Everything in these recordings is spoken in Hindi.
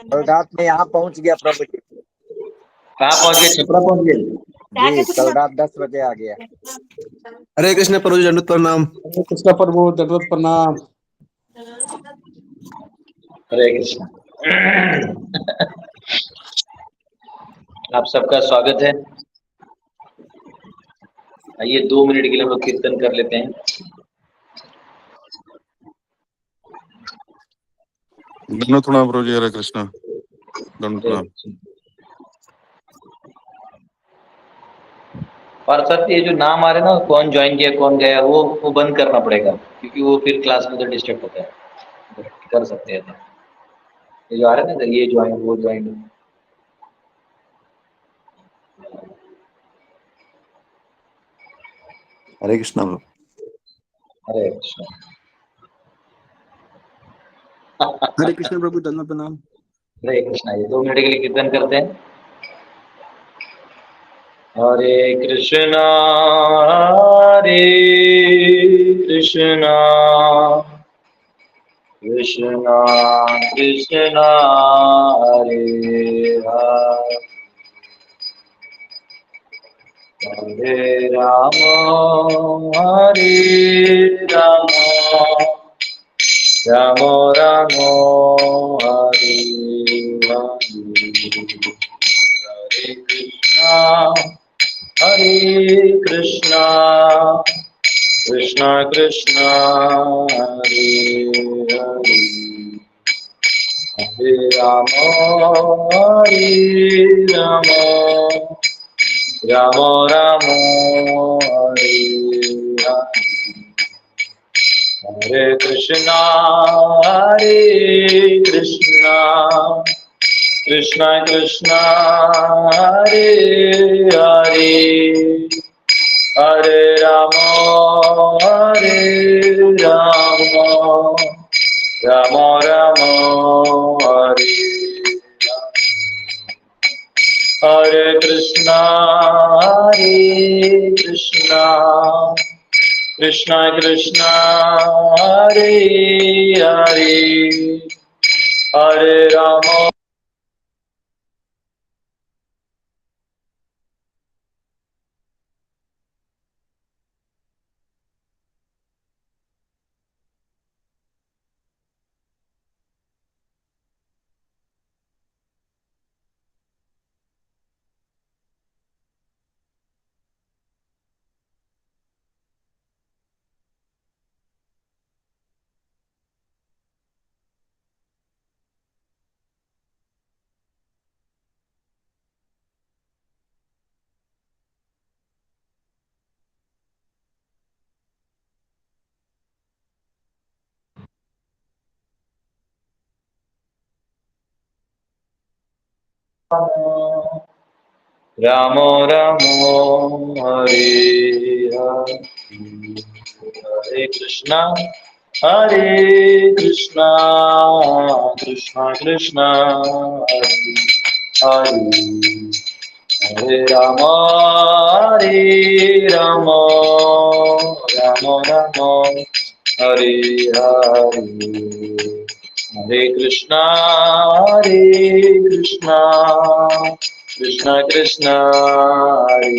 कल रात में यहाँ पहुँच गया प्रभु जी। कहाँ पहुंच गए? छपरा पहुंच गए? जी, कल रात 10 बजे आ गया। हरे कृष्ण प्रभु जी, दंडवत प्रणाम। हरे कृष्ण प्रभु, दंडवत प्रणाम। हरे कृष्ण। आप सबका स्वागत है। आइए 2 मिनट के लिए हम लोग कीर्तन कर लेते हैं। दंडवत प्रणाम प्रभु जी, हरे कृष्ण, दंडवत प्रणाम। और सर ये जो नाम आ रहे हैं ना, कौन ज्वाइन किया कौन गया, वो बंद करना पड़ेगा, क्योंकि वो फिर क्लास में तो डिस्टर्ब होता है। कर सकते हैं तो। ये जो आ रहे हैं ना, ये ज्वाइन वो ज्वाइन। हरे कृष्ण प्रभु। हरे कृष्ण। हरे कृष्ण प्रभु, दंडवत प्रणाम। हरे कृष्ण। ये 2 मिनट के लिए कीर्तन करते हैं। हरे कृष्णा हरे कृष्णा कृष्णा कृष्णा हरे हरे, हरे राम हरे राम राम राम हरे हरे, हरे कृष्णा कृष्णा कृष्णा हरे हरे, हरे राम राम राम हरे हरे, हरे कृष्णा कृष्णा कृष्णा हरे हरे, हरे राम राम राम हरे हरे, हरे कृष्णा कृष्णा कृष्णा हरे हरे, हरे राम राम राम हरे हरे, हरे कृष्णा कृष्णा कृष्णा हरे हरे, हरे राम राम राम हरे हरे, हरे कृष्णा कृष्णा कृष्णा हरे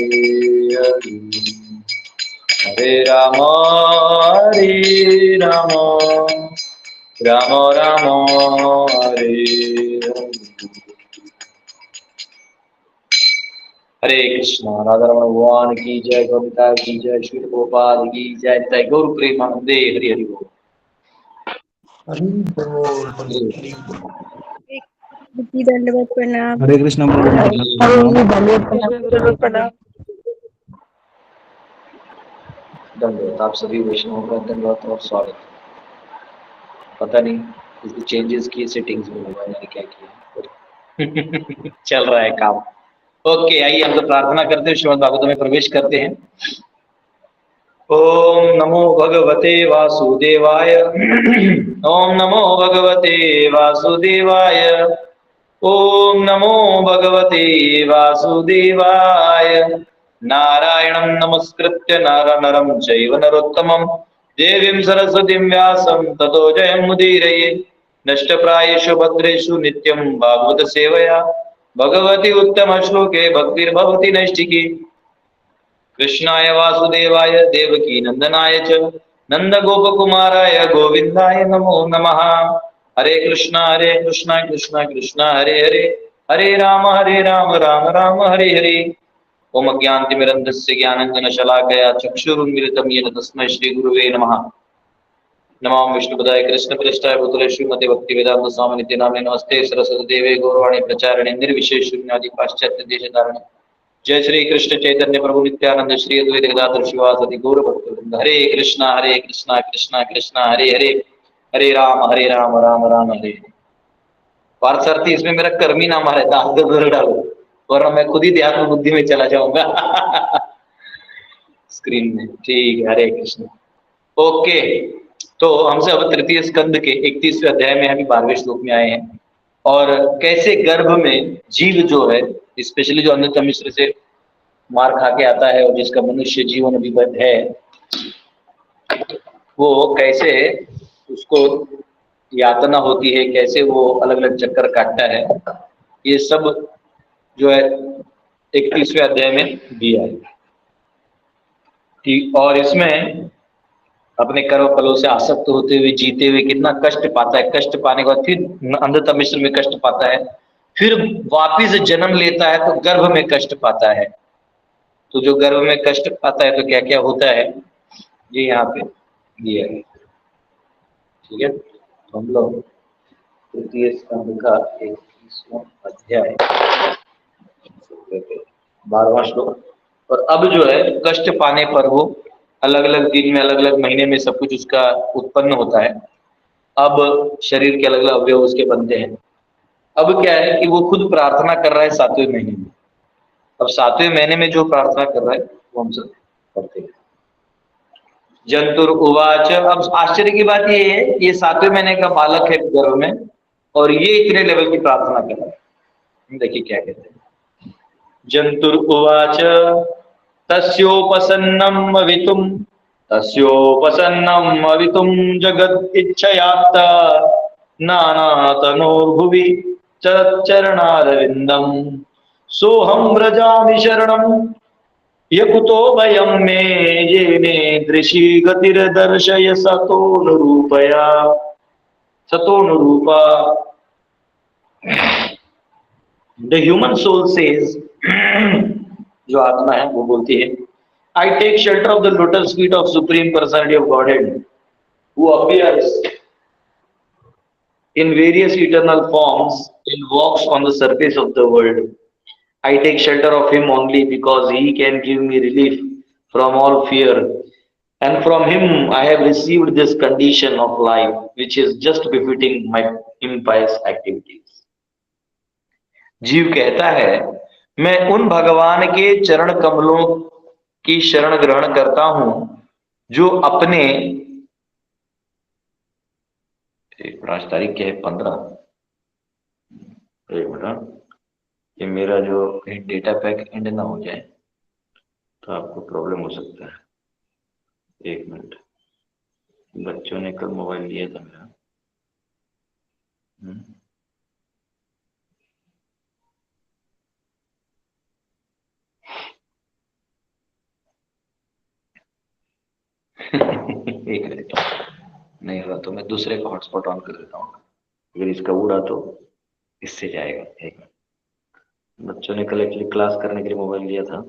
हरे, हरे राम राम राम हरे हरे, हरे कृष्णा। राधा रमण भगवान की जय, गोपिका की जय, श्री गोपाल की जय, जय गौर प्रेमानंदे, हरि हरि बोल। दंडवत प्रणाम। हरे कृष्ण प्रभु जी, दंडवत प्रणाम। धन्यवाद आप सभी वैष्णवों का, धन्यवाद और स्वागत। पता नहीं इसकी चेंजेस की सेटिंग्स में होगा मैंने क्या किया। चल रहा है काम। ओके, आइए हम तो प्रार्थना करते हैं, श्रीमद् भागवत में प्रवेश करते हैं। ओम नमो भगवते वासुदेवाय। ओम नमो भगवते वासुदेवाय। ओम नमो भगवते वासुदेवाय। नारायणं नमस्कृत्य नरं चैव नरोत्तमं देवीं सरस्वतीं व्यासं ततो जयमुदीरये। नष्टप्रायेषु भद्रेषु नित्यं भागवत सेवया भगवती उत्तम श्लोके भक्तिर्भवति नैष्ठिकी। कृष्णाय वासुदेवाय देवकी नंदनाय च नंद गोप कुमाराय गोविंदाय नमो नमः। हरे कृष्णा कृष्णा कृष्णा हरे हरे, हरे राम राम राम हरे हरे। ओम अज्ञानतिमिरन्धस्य ज्ञानाञ्जनशलाकया चक्षुरुन्मिलितं येन तस्मै श्रीगुरुवे नमः। नमो विष्णुपदाय कृष्णप्रेष्ठाय भूतले श्रीमते भक्तिवेदांत स्वामिनित्य नामे नमस्ते सरस्वती देवे गौरवाणी प्रचारिणे निर्विशेष शून्यादि पाश्चात्य देशधारिणे। जय श्री कृष्ण चैतन्य प्रभु नित्यानंद श्री अद्वैत गदाधर शिवासदि गौर भक्तवृंद। हरे कृष्णा कृष्णा कृष्णा हरे हरे, हरे राम राम राम हरे हरे। पार्थसारथी इसमें मेरा कर्मी नाम रहता, आगे जरूर डालो वरना मैं खुद ही ध्यान बुद्धि में चला जाऊंगा स्क्रीन में। ठीक है, हरे कृष्ण। ओके, तो हमसे अब तृतीय स्कंद के 31वें अध्याय में अभी 12वें श्लोक में आए हैं। और कैसे गर्भ में जीव जो है, स्पेशली जो अन्नत मिश्र से मार खा के आता है और जिसका मनुष्य जीवन अभी है, वो कैसे उसको यातना होती है, कैसे वो अलग अलग चक्कर काटता है, ये सब जो है 31वें अध्याय में दिया है। ठीक, और इसमें अपने कर्म फलों से आसक्त होते हुए जीते हुए कितना कष्ट पाता है, कष्ट पाने के बाद फिर अंधता मिश्र में कष्ट पाता है, फिर वापिस जन्म लेता है तो गर्भ में कष्ट पाता है। तो जो गर्भ में कष्ट पाता है तो क्या क्या होता है ये यहाँ पे दिया है। ठीक है, तो हम लोग तृतीय स्कंद का 21वां अध्याय 12वां श्लोक। और अब जो है कष्ट पाने पर वो अलग अलग दिन में अलग अलग महीने में सब कुछ उसका उत्पन्न होता है। अब शरीर के अलग अलग अवयव उसके बनते हैं। अब क्या है कि वो खुद प्रार्थना कर रहा है 7वें महीने में। अब 7वें महीने में जो प्रार्थना कर रहा है वो हम सब करते हैं। जंतुर उवाच। अब आश्चर्य की बात ये है, ये 7वें महीने का बालक है गर्भ में और ये इतने लेवल की प्रार्थना कर रहा है। देखिए क्या कहते हैं। जंतुर उवाच तस्योपसन्नम अवितुम जगद इच्छयात्त नानातनोर्भुवि चरणारविंदम सोहम व्रजामि शरणम यकुतो भयं मे येने दृशि गतिर्दर्शय सतोनुरूपा। द ह्यूमन सोल सेज जो आत्मा है वो बोलती है, I take shelter of the lotus feet of Supreme Personality of Godhead, who appears in various eternal forms and walks on the surface of the world. I take shelter of him only because he can give me relief from all fear, and from him I have received this condition of life, which is just befitting my impious activities. जीव कहता है, मैं उन भगवान के चरण कमलों की शरण ग्रहण करता हूं जो अपने, आज तारीख क्या है 15, एक मिनट, ये मेरा जो कहीं डेटा पैक एंड ना हो जाए तो आपको प्रॉब्लम हो सकता है। एक मिनट, बच्चों ने कल मोबाइल लिया था मेरा। एक मिनट, नहीं हुआ तो मैं दूसरे का हॉटस्पॉट ऑन कर देता हूँ। अगर इसका उड़ा तो इससे जाएगा। एक मिनट, बच्चों ने कल एक्चुअली क्लास करने के लिए मोबाइल लिया था।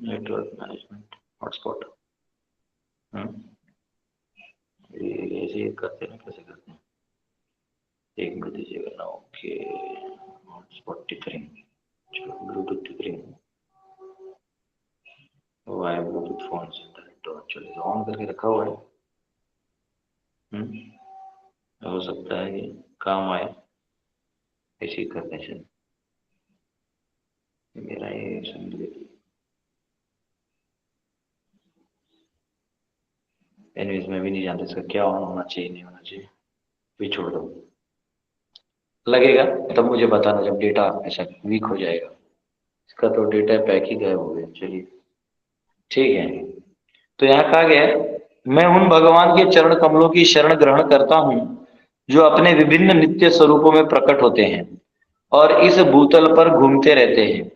नेटवर्क मैनेजमेंट हॉटस्पॉट, ऐसे करते हैं, कैसे करते हैं, एक मिनट दीजिएगा ना। ओके, हॉटस्पॉट टिथरिंग, चलो ब्लूटूथ टिथरिंग, वो है ब्लूटूथ फोन से तो चलिए ऑन करके रखा हुआ है। हो सकता है कि काम आए ऐसे करने से। मेरा ये सुन लीजिए, एनीवेज मैं भी नहीं जानता इसका क्या ऑन होना चाहिए नहीं होना चाहिए, भी छोड़ दो। लगेगा तब मुझे बताना जब डेटा ऐसा वीक हो जाएगा। इसका तो डेटा पैक ही गायब हो गया। चलिए ठीक है, तो यहाँ कहा गया मैं उन भगवान के चरण कमलों की शरण ग्रहण करता हूँ जो अपने विभिन्न नित्य स्वरूपों में प्रकट होते हैं और इस भूतल पर घूमते रहते हैं।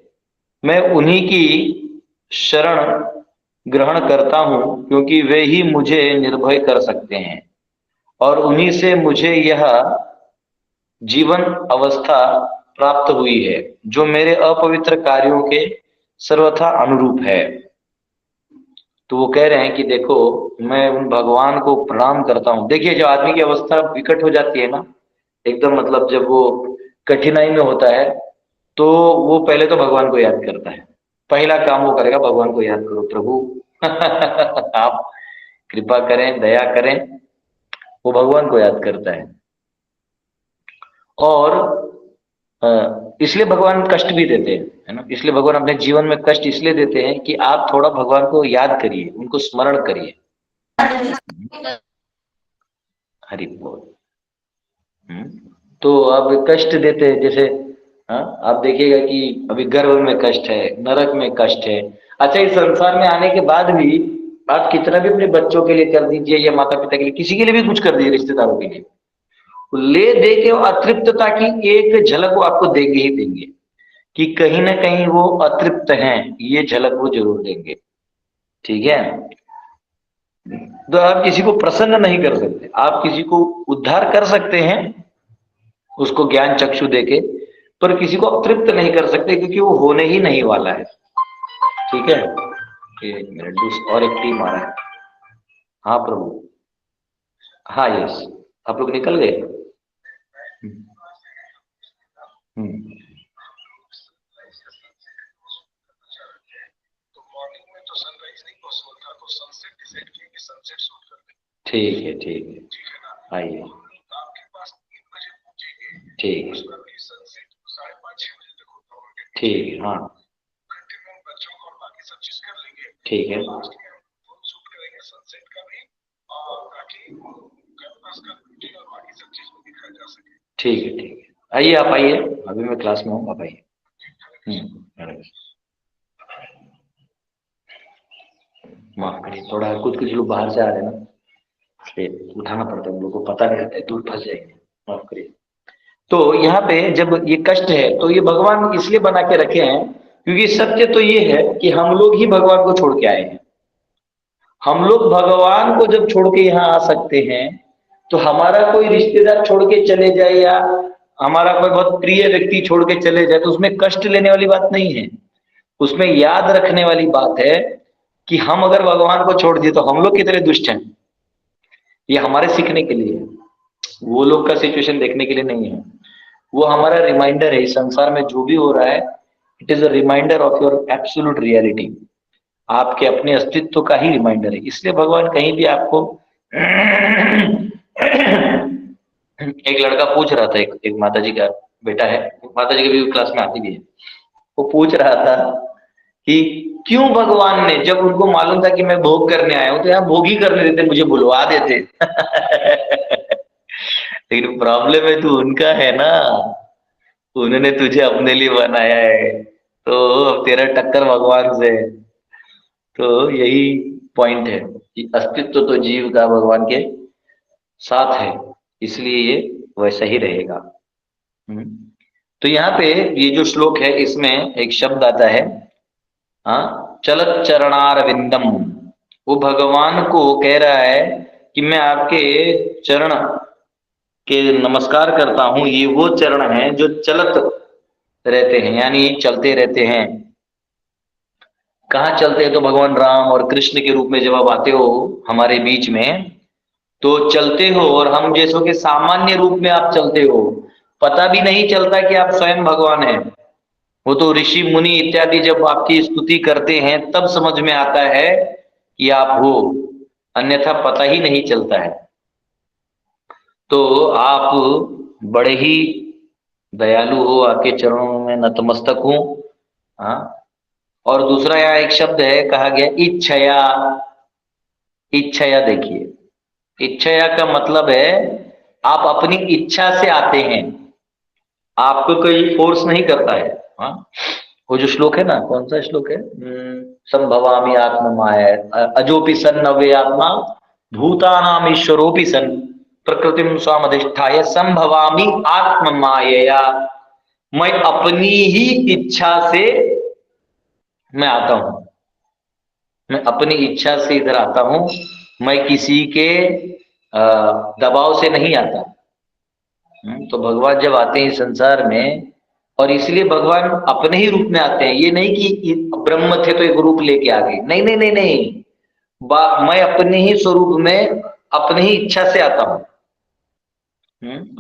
मैं उन्हीं की शरण ग्रहण करता हूँ क्योंकि वे ही मुझे निर्भय कर सकते हैं और उन्हीं से मुझे यह जीवन अवस्था प्राप्त हुई है जो मेरे अपवित्र कार्यों के सर्वथा अनुरूप है। तो वो कह रहे हैं कि देखो, मैं उन भगवान को प्रणाम करता हूँ। देखिए, जब आदमी की अवस्था विकट हो जाती है ना, एकदम मतलब जब वो कठिनाई में होता है, तो वो पहले तो भगवान को याद करता है। पहला काम वो करेगा, भगवान को याद करो, प्रभु आप कृपा करें, दया करें। वो भगवान को याद करता है और इसलिए भगवान कष्ट भी देते हैं, है ना। इसलिए भगवान अपने जीवन में कष्ट इसलिए देते हैं कि आप थोड़ा भगवान को याद करिए, उनको स्मरण करिए। हरि बोल। तो अब कष्ट देते हैं, जैसे आप देखिएगा कि अभी गर्भ में कष्ट है, नरक में कष्ट है। अच्छा, इस संसार में आने के बाद भी आप कितना भी अपने बच्चों के लिए कर दीजिए या माता पिता के लिए, किसी के लिए भी कुछ कर दीजिए, रिश्तेदारों के लिए, ले दे के अतृप्तता की एक झलक वो आपको देंगे ही देंगे कि कहीं ना कहीं वो अतृप्त हैं, ये झलक वो जरूर देंगे। ठीक है, तो आप किसी को प्रसन्न नहीं कर सकते, आप किसी को उद्धार कर सकते हैं उसको ज्ञान चक्षु देके, पर किसी को अतृप्त नहीं कर सकते क्योंकि वो होने ही नहीं वाला है। ठीक है, एक मिनट, और एक टीम आ रहा है। हाँ प्रभु, हाँ यस, आप लोग निकल गए। ठीक है, ठीक है, आइए। ठीक है, ठीक है, हाँ ठीक है, ठीक है, ठीक है, आइए, आप आइए, अभी मैं क्लास में हूँ, आप आइए। माफ करिए, थोड़ा कुछ लोग बाहर से आ रहे हैं ना, उठाना पड़ता है, उन लोगों को पता नहीं रहता है, दूर फंस जाएंगे, माफ करिए। तो यहाँ पे जब ये कष्ट है तो ये भगवान इसलिए बना के रखे हैं क्योंकि सत्य तो ये है कि हम लोग ही भगवान को छोड़ के आए हैं। हम लोग भगवान को जब छोड़ के यहाँ आ सकते हैं तो हमारा कोई रिश्तेदार छोड़ के चले जाए या हमारा कोई बहुत प्रिय व्यक्ति छोड़ के चले जाए तो उसमें कष्ट लेने वाली बात नहीं है। उसमें याद रखने वाली बात है कि हम अगर भगवान को छोड़ दिए तो हम लोग कितने दुष्ट हैं। ये हमारे सीखने के लिए है, वो लोग का सिचुएशन देखने के लिए नहीं है। वो हमारा रिमाइंडर है, इस संसार में जो भी हो रहा है it is a reminder of your absolute reality, आपके अपने अस्तित्व का ही रिमाइंडर है। इसलिए भगवान कहीं भी आपको एक लड़का पूछ रहा था, एक माता जी का बेटा है, माता जी के भी क्लास में आती भी है, वो पूछ रहा था कि क्यों भगवान ने, जब उनको मालूम था कि मैं भोग करने आया हूं तो यहाँ भोग ही करने देते, मुझे बुलवा देते। लेकिन प्रॉब्लम है तू उनका है ना, उन्होंने तुझे अपने लिए बनाया है, तो अब तेरा टक्कर भगवान से। तो यही पॉइंट है कि अस्तित्व तो जीव का भगवान के साथ है, इसलिए ये वैसा ही रहेगा। तो यहाँ पे ये जो श्लोक है इसमें एक शब्द आता है चलत चरणारविंदम। वो भगवान को कह रहा है कि मैं आपके चरण के नमस्कार करता हूं। ये वो चरण हैं जो चलत रहते हैं, यानी चलते रहते हैं। कहाँ चलते हैं? तो भगवान राम और कृष्ण के रूप में जब आप आते हो हमारे बीच में तो चलते हो, और हम जैसों के सामान्य रूप में आप चलते हो, पता भी नहीं चलता कि आप स्वयं भगवान हैं। वो तो ऋषि मुनि इत्यादि जब आपकी स्तुति करते हैं तब समझ में आता है कि आप हो, अन्यथा पता ही नहीं चलता है। तो आप बड़े ही दयालु हो, आपके चरणों में नतमस्तक हूं। और दूसरा यहाँ एक शब्द है, कहा गया इच्छया। इच्छया, देखिए इच्छया का मतलब है आप अपनी इच्छा से आते हैं, आपको कोई फोर्स नहीं करता है। वो जो श्लोक है ना, कौन सा श्लोक है, संभवामि आत्मा माया अजोपि सन नव्य आत्मा भूतानाम ईश्वरोपि सन प्रकृतिम स्वामधिष्ठाय संभवामि आत्म मायया। मैं अपनी ही इच्छा से मैं आता हूं, मैं अपनी इच्छा से इधर आता हूं, मैं किसी के दबाव से नहीं आता। तो भगवान जब आते हैं इस संसार में, और इसलिए भगवान अपने ही रूप में आते हैं, ये नहीं कि ब्रह्म थे तो एक रूप लेके आ गए, नहीं नहीं नहीं नहीं, मैं अपने ही स्वरूप में अपनी ही इच्छा से आता हूं।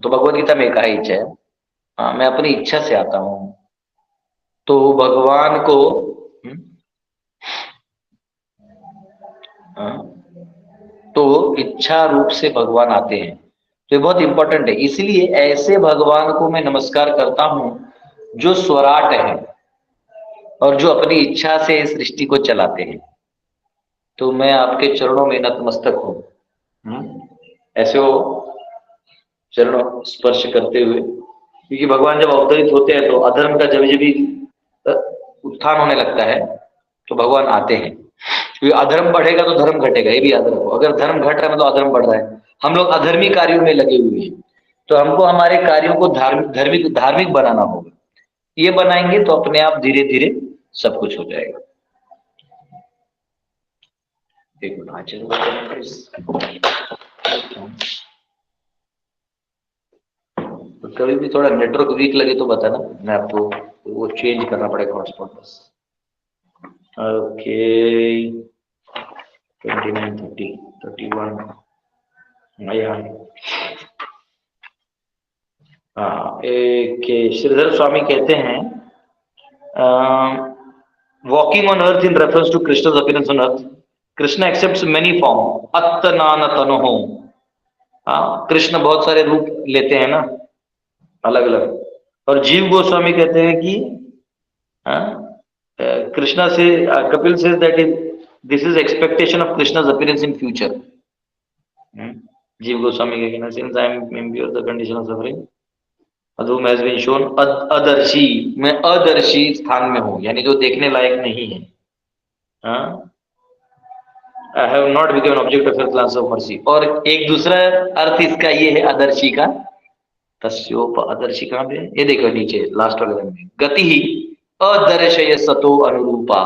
तो भगवद गीता में कहा इच्छा है, हाँ मैं अपनी इच्छा से आता हूं। तो भगवान को तो इच्छा रूप से भगवान आते हैं, तो ये बहुत इंपॉर्टेंट है। इसलिए ऐसे भगवान को मैं नमस्कार करता हूं जो स्वराट है और जो अपनी इच्छा से सृष्टि को चलाते हैं। तो मैं आपके चरणों में नतमस्तक हूं, ऐसे वो चरणों स्पर्श करते हुए, क्योंकि भगवान जब अवतरित होते हैं तो अधर्म का जब भी उत्थान होने लगता है तो भगवान आते हैं। क्योंकि अधर्म बढ़ेगा तो धर्म घटेगा, ये भी याद रखो। अगर धर्म घट रहा है तो अधर्म बढ़ रहा है। हम लोग अधर्मी कार्यों में लगे हुए हैं, तो हमको हमारे कार्यों को धार्मिक बनाना होगा। ये बनाएंगे तो अपने आप धीरे धीरे सब कुछ हो जाएगा। एक मिनट, कभी भी थोड़ा नेटवर्क वीक लगे तो बताना, मैं आपको वो चेंज करना पड़ेगा हॉटस्पॉट बस। ओके 29, 30, 31 श्रीधर स्वामी कहते हैं walking on earth in reference to Krishna's appearance on earth, Krishna accepts many form अत्तनान तनोह। कृष्ण बहुत सारे रूप लेते हैं ना, अलग अलग। और जीव गोस्वामी कहते हैं कि कृष्णा से Kapil says that is this is expectation of Krishna's appearance in future। Jiva Goswami के कहना since I am impure the condition of suffering अधूम हैज बीन शोन अदर्शी, मैं अदर्शी स्थान में हूं, यानी जो देखने लायक नहीं है। I have not become an object of your glance of mercy. और एक दूसरा अर्थ इसका ये है अदर्शी का, तस्योप अदर्शी कहां पे, ये देखो नीचे लास्ट वाले में, गति ही अदर्शय सतो अनुरूपा।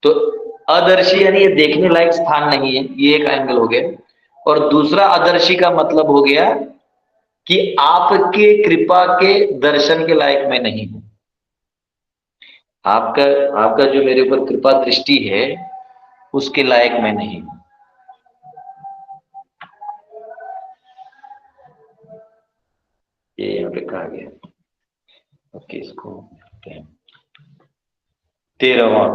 तो अदर्शी यानी ये देखने लायक स्थान नहीं है, ये एक एंगल हो गया। और दूसरा अदर्शी का मतलब हो गया कि आपके कृपा के दर्शन के लायक मैं नहीं हूं। आपका जो मेरे ऊपर कृपा दृष्टि है उसके लायक मैं नहीं हूं। ये यहाँ पे कहा गया। ओके, इसको 13वां,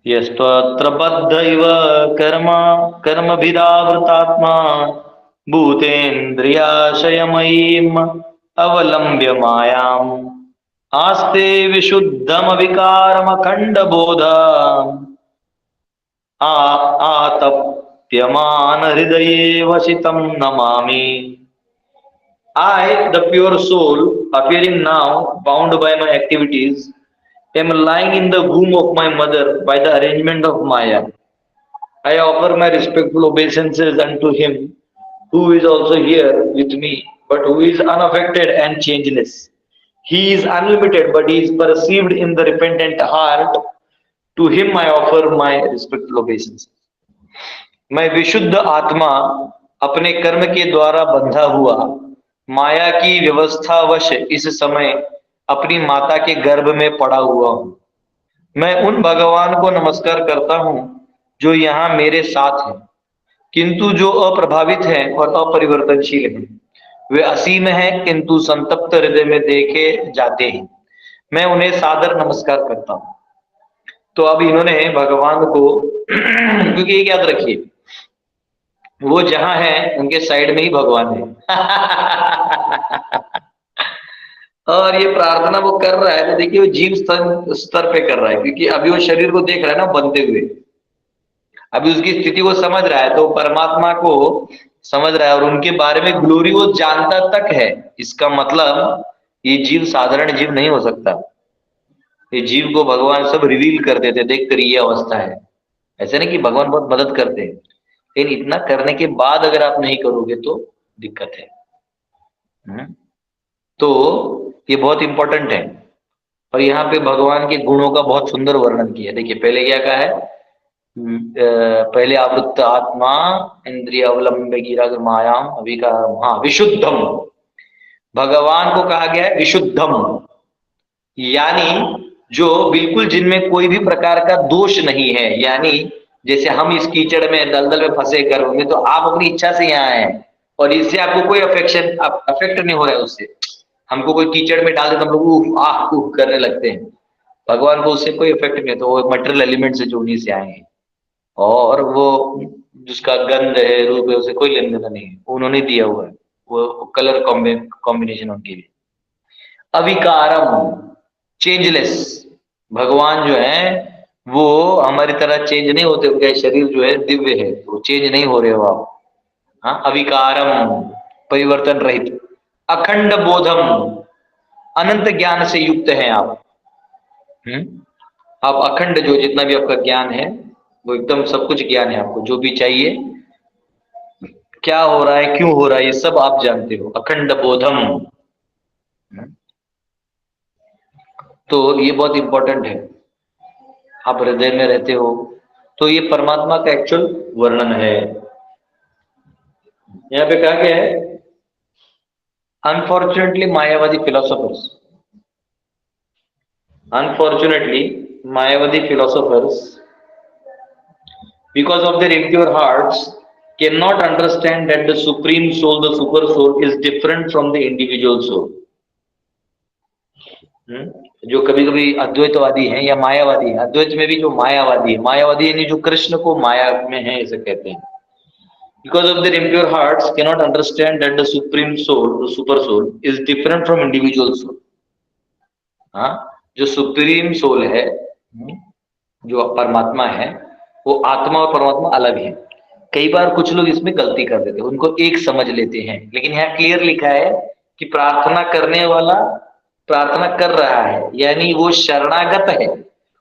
यस्तत्र बद्ध इव कर्मभिरावृतात्मा भूतेन्द्रियाशयमयीम् अवलम्ब्य मायाम् आस्ते विशुद्धमविकारमखण्डबोध आतप्यमान हृदये वसितं Namami. I, the pure soul, appearing now, bound by my activities, am lying in the womb of my mother by the arrangement of Maya. I offer my respectful obeisances unto him who is also here with me, but who is unaffected and changeless. He is unlimited, but he is perceived in the repentant heart. To him I offer my respectful obeisances. मैं विशुद्ध आत्मा अपने कर्म के द्वारा बंधा हुआ माया की व्यवस्थावश इस समय अपनी माता के गर्भ में पड़ा हुआ हूं। मैं उन भगवान को नमस्कार करता हूं जो यहाँ मेरे साथ हैं, किंतु जो अप्रभावित हैं और अपरिवर्तनशील हैं। वे असीम हैं किंतु संतप्त हृदय में देखे जाते हैं। मैं उन्हें सादर नमस्कार करता हूं। तो अब इन्होंने भगवान को क्योंकि एक याद रखिए, वो जहां है उनके साइड में ही भगवान है। और ये प्रार्थना वो कर रहा है तो देखिए वो जीव स्तर पे कर रहा है, क्योंकि अभी वो शरीर को देख रहा है ना बनते हुए, अभी उसकी स्थिति को समझ रहा है, तो परमात्मा को समझ रहा है और उनके बारे में ग्लोरी वो जानता तक है। इसका मतलब ये जीव साधारण जीव नहीं हो सकता। ये जीव को भगवान सब रिवील कर देते, देख कर ये अवस्था है, ऐसे नहीं कि भगवान बहुत मदद करते हैं, लेकिन इतना करने के बाद अगर आप नहीं करोगे तो दिक्कत है। तो ये बहुत इंपॉर्टेंट है। और यहाँ पे भगवान के गुणों का बहुत सुंदर वर्णन किया। देखिए पहले क्या कहा है, पहले आवृत्त आत्मा इंद्रिय अवलंबे गिरा मायाम अभिकारम, हाँ विशुद्धम, भगवान को कहा गया है विशुद्धम, यानी जो बिल्कुल जिनमें कोई भी प्रकार का दोष नहीं है। यानी जैसे हम इस कीचड़ में दलदल में फंसे घर होंगे तो आप अपनी इच्छा से यहाँ आए और इससे आपको कोई अफेक्ट नहीं हो रहा है उससे। हमको कोई कीचड़ में डाल दे तो हम लोग उफ आह उफ करने लगते हैं, भगवान को उससे कोई इफेक्ट नहीं है। तो वो मटेरियल एलिमेंट से जो उन्हीं से आए हैं और वो जिसका गंध है रूप है उसे कोई लेन देना नहीं है, उन्होंने दिया हुआ है, वो कलर कॉम्बिनेशन उनके लिए। अविकारम, चेंजलेस, भगवान जो है वो हमारी तरह चेंज नहीं होते, उनका शरीर जो है दिव्य है, वो चेंज नहीं हो रहे हो आप। हाँ, अविकारम, परिवर्तन रहित। अखंड बोधम, अनंत ज्ञान से युक्त हैं आप। आप अखंड, जो जितना भी आपका ज्ञान है वो एकदम सब कुछ ज्ञान है आपको, जो भी चाहिए क्या हो रहा है क्यों हो रहा है ये सब आप जानते हो। अखंड बोधम, तो ये बहुत इंपॉर्टेंट है। आप हृदय में रहते हो तो ये परमात्मा का एक्चुअल वर्णन है। यहाँ पे कहा गया है unfortunately Mayavadi philosophers, because of their impure hearts cannot understand that the supreme soul, the super soul is different from the individual soul. जो कभी कभी अद्वैतवादी हैं या मायावादी हैं, अद्वैत में भी जो मायावादी है, मायावादी यानी जो कृष्ण को माया में है ऐसे कहते हैं। Because of their impure hearts cannot understand that the supreme soul, the super soul is different from individual soul. हाँ, जो सुप्रीम सोल है, जो परमात्मा है, वो आत्मा और परमात्मा अलग है। कई बार कुछ लोग इसमें गलती कर देते हैं, उनको एक समझ लेते हैं, लेकिन यहाँ क्लियर लिखा है कि प्रार्थना करने वाला प्रार्थना कर रहा है, यानी वो शरणागत है,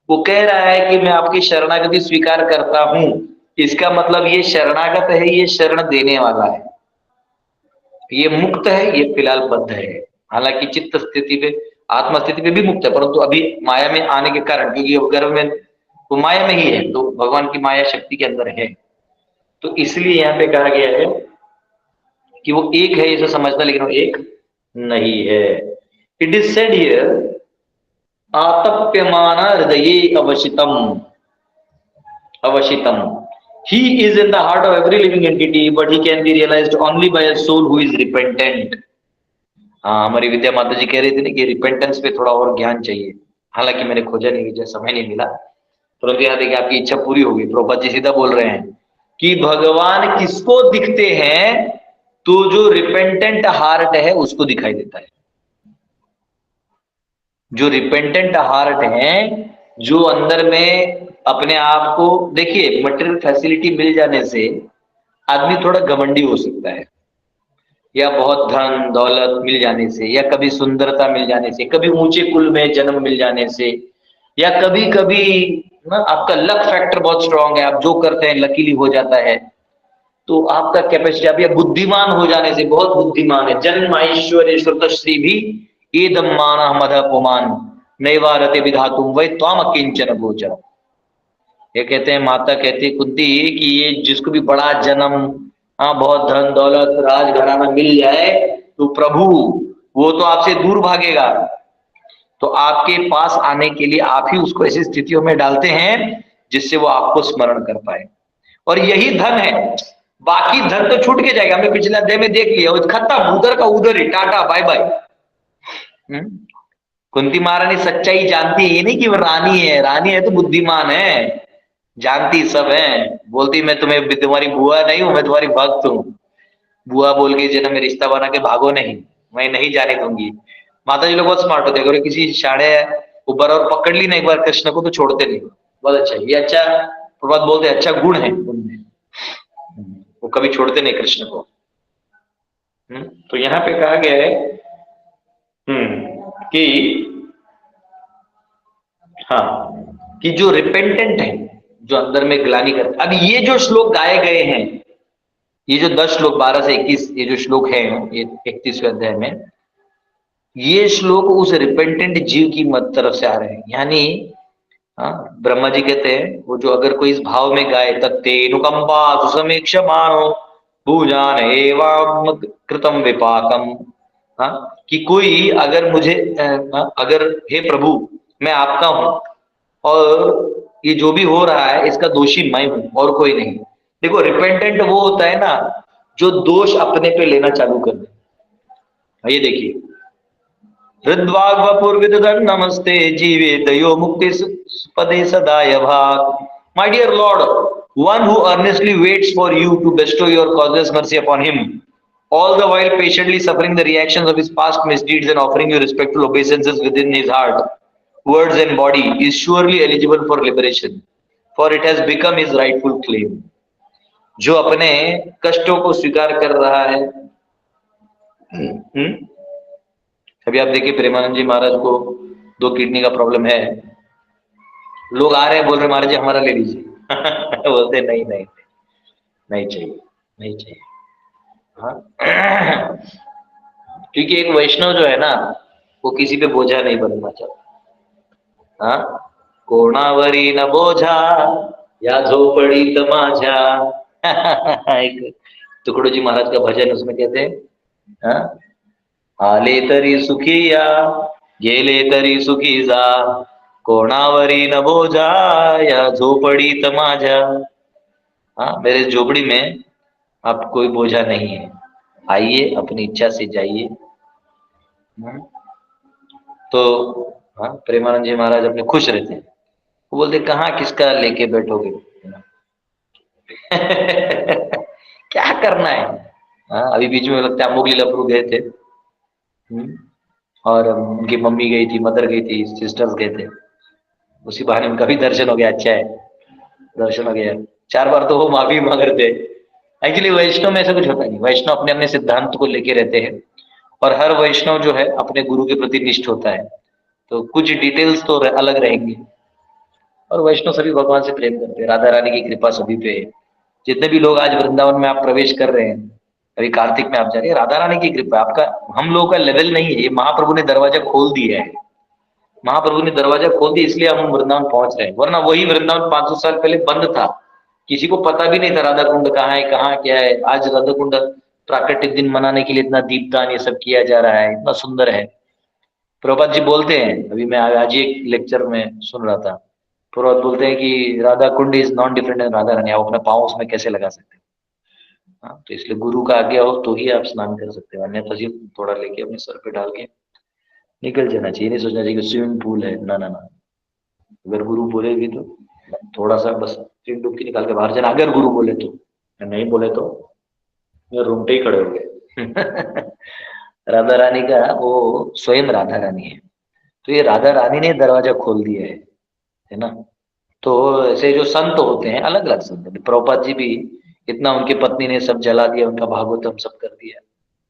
वो कह रहा है कि मैं आपकी शरणागति स्वीकार करता हूं। इसका मतलब ये शरणागत है, ये शरण देने वाला है, ये मुक्त है, ये फिलहाल बद्ध है। हालांकि चित्त स्थिति पे, आत्मा स्थिति पे भी मुक्त है, परंतु अभी माया में आने के कारण, क्योंकि अब गर्भ में वो माया में ही है, तो भगवान की माया शक्ति के अंदर है, तो इसलिए यहाँ पे कहा गया है कि वो एक है इसे समझना, लेकिन वो एक नहीं है। इट इज सेड हियर आतप्यमान हृदये अवशितम, he is in the heart of every living entity but he can be realized only by a soul who is repentant. हाँ, हमारी विद्या माता जी कह रही थी ना कि रिपेंटेंस पे थोड़ा और ज्ञान चाहिए। हालांकि मैंने खोजा नहीं, मुझे समय नहीं मिला, परंतु यहाँ देखिए आपकी इच्छा पूरी होगी। प्रभुपाद जी सीधा बोल रहे हैं कि भगवान किसको दिखते हैं, तो जो रिपेंटेंट हार्ट है उसको दिखाई देता है। जो रिपेंटेंट हार्ट है, जो अंदर में अपने आप को, देखिए मटेरियल फैसिलिटी मिल जाने से आदमी थोड़ा घमंडी हो सकता है, या बहुत धन दौलत मिल जाने से, या कभी सुंदरता मिल जाने से, कभी ऊंचे कुल में जन्म मिल जाने से, या कभी कभी ना आपका लक फैक्टर बहुत स्ट्रांग है, आप जो करते हैं लकीली हो जाता है, तो आपका कैपेसिटी, आप या बुद्धिमान हो जाने से, बहुत बुद्धिमान है, जन्म ऐश्वर्य श्रुतश्री भी एदम माना मदपुमान नैवारते विधातुम वै त्वाम किंचन गोचर। ये कहते हैं, माता कहती है कुंती कि ये जिसको भी बड़ा जन्म, हाँ बहुत धन दौलत राजघराना मिल जाए तो प्रभु वो तो आपसे दूर भागेगा, तो आपके पास आने के लिए आप ही उसको ऐसी स्थितियों में डालते हैं जिससे वो आपको स्मरण कर पाए। और यही धन है, बाकी धन तो छूट के जाएगा। हमने पिछले अध्याय में देख लिया, खत्म, उधर का उधर ही, टाटा बाय बाय। कुंती महारानी सच्चाई जानती है, ये नहीं कि वो रानी है, रानी है तो बुद्धिमान है, जानती सब है, बोलती मैं तुम्हारी बुआ नहीं हूं, मैं तुम्हारी भक्त हूँ। बुआ बोल के जन्म में रिश्ता बना के भागो नहीं, मैं नहीं जाने दूंगी। माता जी लोग बहुत स्मार्ट होते हैं, अगर किसी शाणे ऊपर और पकड़ ली ना एक बार कृष्ण को तो छोड़ते नहीं। बहुत अच्छा, ये अच्छा प्रभात बोलते, अच्छा गुण है उनमें, वो कभी छोड़ते नहीं कृष्ण को। तो यहाँ पे कहा गया है कि हाँ, कि जो रिपेंटेंट है, जो अंदर में ग्लानि करते। अब ये जो श्लोक गाए गए हैं, ये जो 10 श्लोक 12 से 21 ये जो श्लोक है ये 31वें अध्याय में, ये श्लोक उस रिपेंटेंट जीव की मत तरफ से आ रहे हैं। यानी ब्रह्मा जी कहते हैं वो जो अगर कोई इस भाव में गाए, तत्तेनुकंपा सुसमीक्ष मानो भूजान एवं कृतम विपाकम, कि कोई अगर मुझे अगर हे प्रभु मैं आपका हूं और ये जो भी हो रहा है इसका दोषी मैं हूं और कोई नहीं। देखो रिपेंटेंट वो होता है ना जो दोष अपने पे लेना चालू कर दे। ये देखिए, हृद्वाग वपुर्विद नमस्ते जीवे दयो मुक्ति पदे सदाय भाग। My dear Lord, one who earnestly waits for you to bestow your causeless mercy upon him, all the while patiently suffering the reactions of his past misdeeds and offering you respectful obeisances within his heart, words and body, is surely eligible for liberation, for it has become his rightful claim. जो अपने कष्टों को स्वीकार कर रहा है। अभी आप देखिए प्रेमानंद जी महाराज को 2 किडनी का प्रॉब्लम है, लोग आ रहे हैं बोल रहे महाराज जी हमारा ले लीजिए बोलते नहीं नहीं नहीं चाहिए, नहीं चाहिए। हाँ क्योंकि एक वैष्णव जो है ना वो किसी पे बोझा नहीं बनना चाहता। हाँ, कोणावरी न बोझा या झोपड़ी तमाझा एक तुकडोजी महाराज का भजन, उसमें कहते हैं आले तरी सुखी या गेले तरी सुखी जा, कोणावरी न बोझा या झोपड़ी तमाझा। हाँ, मेरे झोपड़ी में आप कोई बोझा नहीं है, आइए अपनी इच्छा से जाइए। तो हाँ, प्रेमानंद जी महाराज अपने खुश रहते हैं। वो बोलते कहाँ किसका लेके बैठोगे क्या करना है। हाँ, अभी बीच में लगता है मोगली लपरू गए थे और उनकी मम्मी गई थी, मदर गई थी, सिस्टर्स गए थे, उसी बहाने उनका भी दर्शन हो गया। अच्छा है, दर्शन हो गया। 4 बार तो वो माफी मांग रहे थे। एक्चुअली वैष्णव में ऐसा कुछ होता नहीं, वैष्णव अपने अपने सिद्धांत को लेके रहते हैं और हर वैष्णव जो है अपने गुरु के प्रति निष्ठ होता है। तो कुछ डिटेल्स तो अलग रहेंगे और वैष्णव सभी भगवान से प्रेम करते हैं। राधा रानी की कृपा सभी पे है। जितने भी लोग आज वृंदावन में आप प्रवेश कर रहे हैं, अभी कार्तिक में आप जा रहे हैं, राधा रानी की कृपा। आपका हम लोगों का लेवल नहीं है, ये महाप्रभु ने दरवाजा खोल दिया है। महाप्रभु ने दरवाजा खोल दिया इसलिए हम वृंदावन पहुंच रहे हैं, वरना वही वृंदावन 500 साल पहले बंद था। किसी को पता भी नहीं था राधा कुंड कहाँ है, कहाँ क्या है। आज राधा कुंड प्राकृतिक दिन मनाने के लिए इतना दीपदान ये सब किया जा रहा है, इतना सुंदर है। प्रभुपाद जी बोलते हैं, अभी मैं आज ही एक लेक्चर में सुन रहा था, प्रभुपाद बोलते हैं कि Radha Kund is non different and Radha Rani. आप अपना पाँव उसमें कैसे लगा सकते हैं। हाँ, तो इसलिए गुरु का आज्ञा हो तो ही आप स्नान कर सकते हैं, अन्यथा जी थोड़ा लेके अपने सर पे डाल के निकल जाना चाहिए। नहीं सोचना चाहिए कि स्विमिंग पूल है, ना ना ना। अगर गुरु बोले भी तो थोड़ा सा बस फिर डुबकी निकाल के बाहर जाना, अगर गुरु बोले तो। नहीं बोले तो रूमटे ही खड़े हो गए राधा रानी का वो स्वयं राधा रानी है, तो ये राधा रानी ने दरवाजा खोल दिया है ना। तो ऐसे जो संत होते हैं, अलग अलग संत, प्रभुपाद जी भी इतना, उनकी पत्नी ने सब जला दिया, उनका भागवतम सब कर दिया।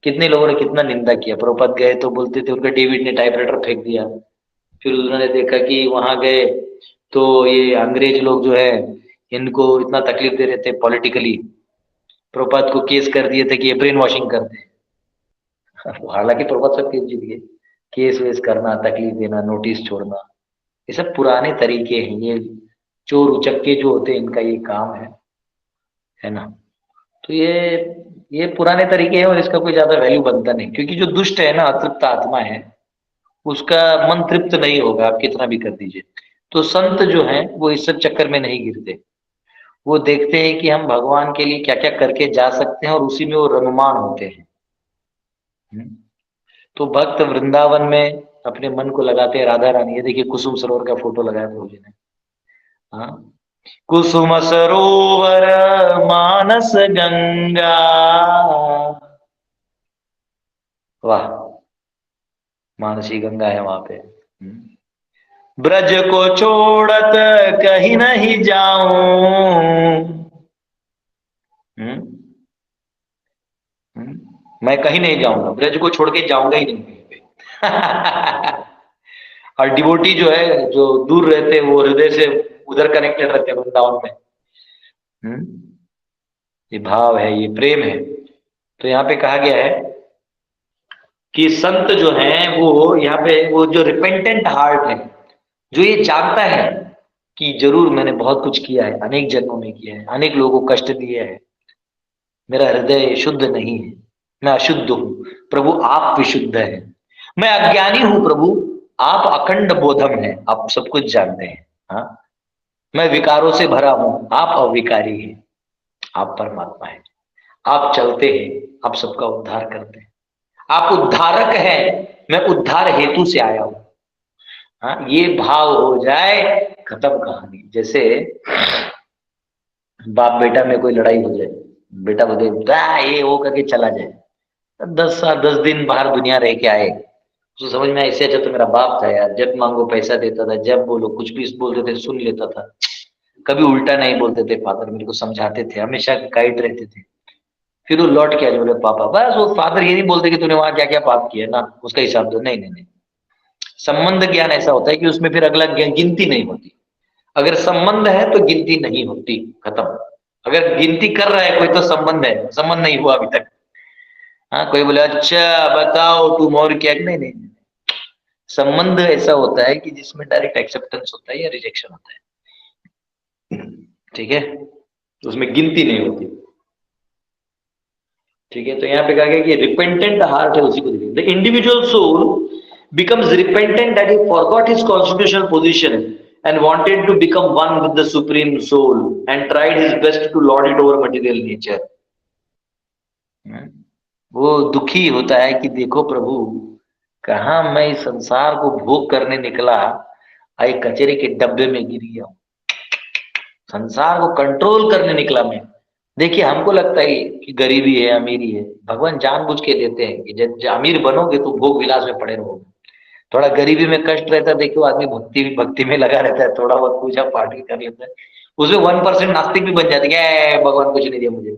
कितने लोगों ने कितना निंदा किया। प्रभुपाद गए तो बोलते थे उनका डेविड ने टाइपराइटर फेंक दिया। फिर उन्होंने देखा कि वहां गए तो ये अंग्रेज लोग जो है इनको इतना तकलीफ दे रहे थे पॉलिटिकली। प्रभुपाद को केस कर दिए थे कि ये ब्रेन वॉशिंग करते हैं। हालांकि प्रभुपाद सब केस जीत गए। केस वेस करना, तकलीफ देना, नोटिस छोड़ना, ये सब पुराने तरीके हैं। ये चोर उचक्के जो होते हैं इनका ये काम है ना। तो ये पुराने तरीके हैं और इसका कोई ज्यादा वैल्यू बनता नहीं, क्योंकि जो दुष्ट है ना, अतृप्त आत्मा है, उसका मन तृप्त नहीं होगा आप कितना भी कर दीजिए। तो संत जो हैं वो इस सब चक्कर में नहीं गिरते। वो देखते हैं कि हम भगवान के लिए क्या क्या करके जा सकते हैं और उसी में वो रममान होते हैं। तो भक्त वृंदावन में अपने मन को लगाते हैं राधा रानी। ये देखिए कुसुम सरोवर का फोटो लगाया प्रभु जी ने। हाँ, कुसुम सरोवर मानस गंगा, वाह, मानसी गंगा है वहां पे। ब्रज को छोड़त कहीं नहीं जाऊं, मैं कहीं नहीं जाऊंगा, ब्रज को छोड़ के जाऊंगा ही नहीं कहीं पे और डिवोटी जो है, जो दूर रहते हैं, वो हृदय से उधर कनेक्टेड रहते हैं वृंदावन में। ये भाव है, ये प्रेम है। तो यहाँ पे कहा गया है कि संत जो हैं वो यहाँ पे वो जो रिपेंटेंट हार्ट है, जो ये जानता है कि जरूर मैंने बहुत कुछ किया है, अनेक जन्मों में किया है, अनेक लोगों को कष्ट दिया है, मेरा हृदय शुद्ध नहीं है, मैं अशुद्ध हूं, प्रभु आप विशुद्ध है, मैं अज्ञानी हूं प्रभु, आप अखंड बोधम है, आप सब कुछ जानते हैं। हाँ, मैं विकारों से भरा हूं, आप अविकारी हैं, आप परमात्मा है, आप चलते हैं, आप सबका उद्धार करते हैं, आप उद्धारक हैं, मैं उद्धार हेतु से आया हूं। हाँ, ये भाव हो जाए, खत्म कहानी। जैसे बाप बेटा में कोई लड़ाई हो जाए, बेटा बोले ये वो करके चला जाए, 10 दिन बाहर दुनिया रह के आए, तो समझ में ऐसे अच्छा तो मेरा बाप था यार, जब मांगो पैसा देता था, जब बोलो कुछ भी बोलते थे सुन लेता था, कभी उल्टा नहीं बोलते थे, फादर मेरे को समझाते थे, हमेशा गाइड रहते थे। फिर वो लौट के आए, बोले पापा, बस वो फादर ये नहीं बोलते कि तूने वहां क्या क्या पाप किया ना, उसका हिसाब दो, नहीं नहीं नहीं। संबंध ज्ञान ऐसा होता है कि उसमें फिर अगला गिनती नहीं होती। अगर संबंध है तो गिनती नहीं होती, खत्म। अगर गिनती कर रहा है कोई तो संबंध है, संबंध नहीं हुआ अभी तक। हाँ, कोई बोले अच्छा बताओ तुम और क्या, नहीं नहीं, संबंध ऐसा होता है कि जिसमें डायरेक्ट एक्सेप्टेंस होता है या रिजेक्शन होता है, ठीक है, तो उसमें गिनती नहीं होती। ठीक है, तो यहाँ पे कहा गया कि रिपेंटेंट हार्ट है उसी को देखिए। The individual soul becomes repentant that he forgot his constitutional position and wanted to become one with the supreme soul and tried his best to lord it over material nature. वो दुखी होता है कि देखो प्रभु, कहा मैं इस संसार को भोग करने निकला, आई कचरे के डब्बे में गिर गया, संसार को कंट्रोल करने निकला मैं। देखिए, हमको लगता है कि गरीबी है अमीरी है, भगवान जानबूझ के देते हैं कि जब अमीर बनोगे तो भोग विलास में पड़े रहोगे, थोड़ा गरीबी में कष्ट रहता है, देखो आदमी भक्ति में लगा रहता है, थोड़ा बहुत पूजा पाठ कर लेता है, उसमें 1% नास्तिक भी बन जाते हैं, भगवान कुछ नहीं दिया मुझे,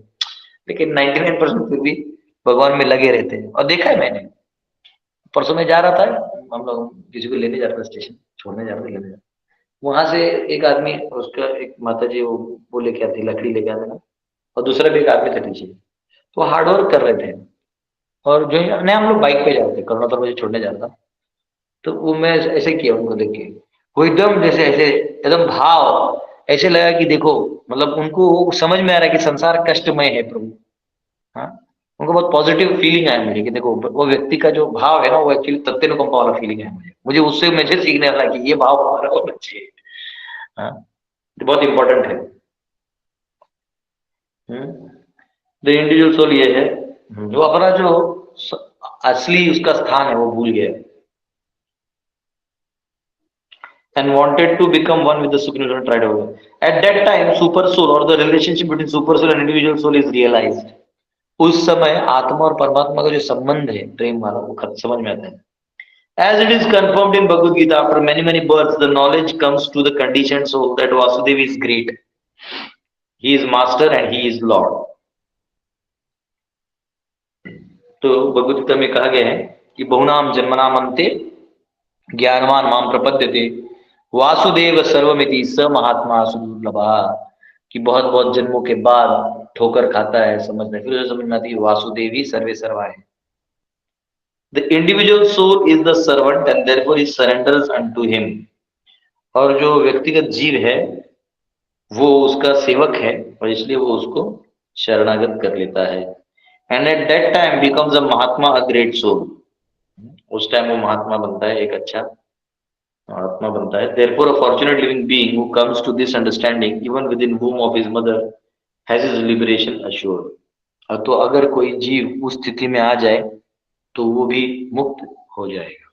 लेकिन 99% फिर भी भगवान में लगे रहते हैं। और देखा है मैंने, परसों में जा रहा था, हम लोग किसी को लेने जा रहे थे, स्टेशन छोड़ने जा रहे थे, लेने जा, वहां से एक आदमी, उसका एक माता जी वो लेके आती, लकड़ी लेके आते ना, और दूसरा भी एक आदमी था नीचे, तो हार्ड वर्क कर रहे थे। और जो है हम लोग बाइक पे जा रहे थे, करुणा तो मुझे छोड़ने जा रहा था, तो वो मैं ऐसे किया उनको देख के, वो एकदम जैसे ऐसे एकदम भाव ऐसे लगा कि देखो, मतलब उनको समझ में आ रहा है कि संसार कष्टमय है प्रभु। हाँ, उनको बहुत पॉजिटिव फीलिंग आया मुझे कि देखो वो व्यक्ति का जो भाव है ना, वो एक्चुअली तत्व वाला फीलिंग है मुझे उससे मुझे सीखने वाला कि ये भाव हमारा होना चाहिए। हाँ, तो बहुत इंपॉर्टेंट है। द इंडिविजुअल सोल ये है, जो अपना जो असली उसका स्थान है वो भूल गया and wanted to become one with the supreme soul and tried over. At that time, super soul or the relationship between super soul and individual soul is realized. उस समय आत्मा और परमात्मा का जो संबंध है प्रेम वाला, वो समझ में आता है। As it is confirmed in Bhagavad Gita, after many births, the knowledge comes to the conditioned soul that Vasudeva is great. He is master and he is Lord. तो भगवद गीता में कहा गया है कि बहुनाम जन्मनाम अन्ते ज्ञानवान माम प्रपद्यते वासुदेव सर्वमिति स महात्मा सुदुर्लभा, कि बहुत जन्मों के बाद ठोकर खाता है समझना, फिर उसे समझ में आती है वासुदेव ही सर्वे सर्वा है। The individual soul is the servant and therefore he surrenders unto him, और जो व्यक्तिगत जीव है वो उसका सेवक है और इसलिए वो उसको शरणागत कर लेता है। And at that time becomes a mahatma a great soul, उस टाइम वो महात्मा बनता है, एक अच्छा आत्मा बनता है। Therefore, a fortunate living being who comes to this understanding, even within womb of his mother, has his liberation assured. तो अगर कोई जीव उस स्थिति में आ जाए तो वो भी मुक्त हो जाएगा।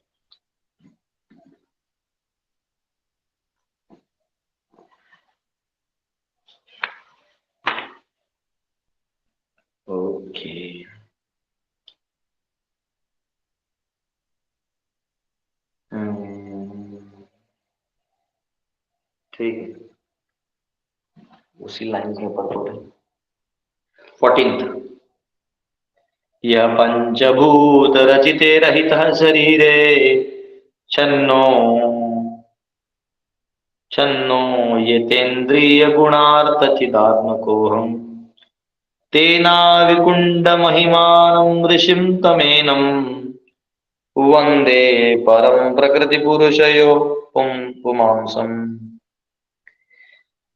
ओके, ठीक है, उसी लाइन में पढ़ो। 14th, यह पंचभूत रचिते रहितः शरीरे छन्नो छन्नो येतेन्द्रिय गुणार्थ तेना विकुंड महिमानं ऋषिं तमेनं वंदे परम प्रकृति पुरुषयो पुमांसम्।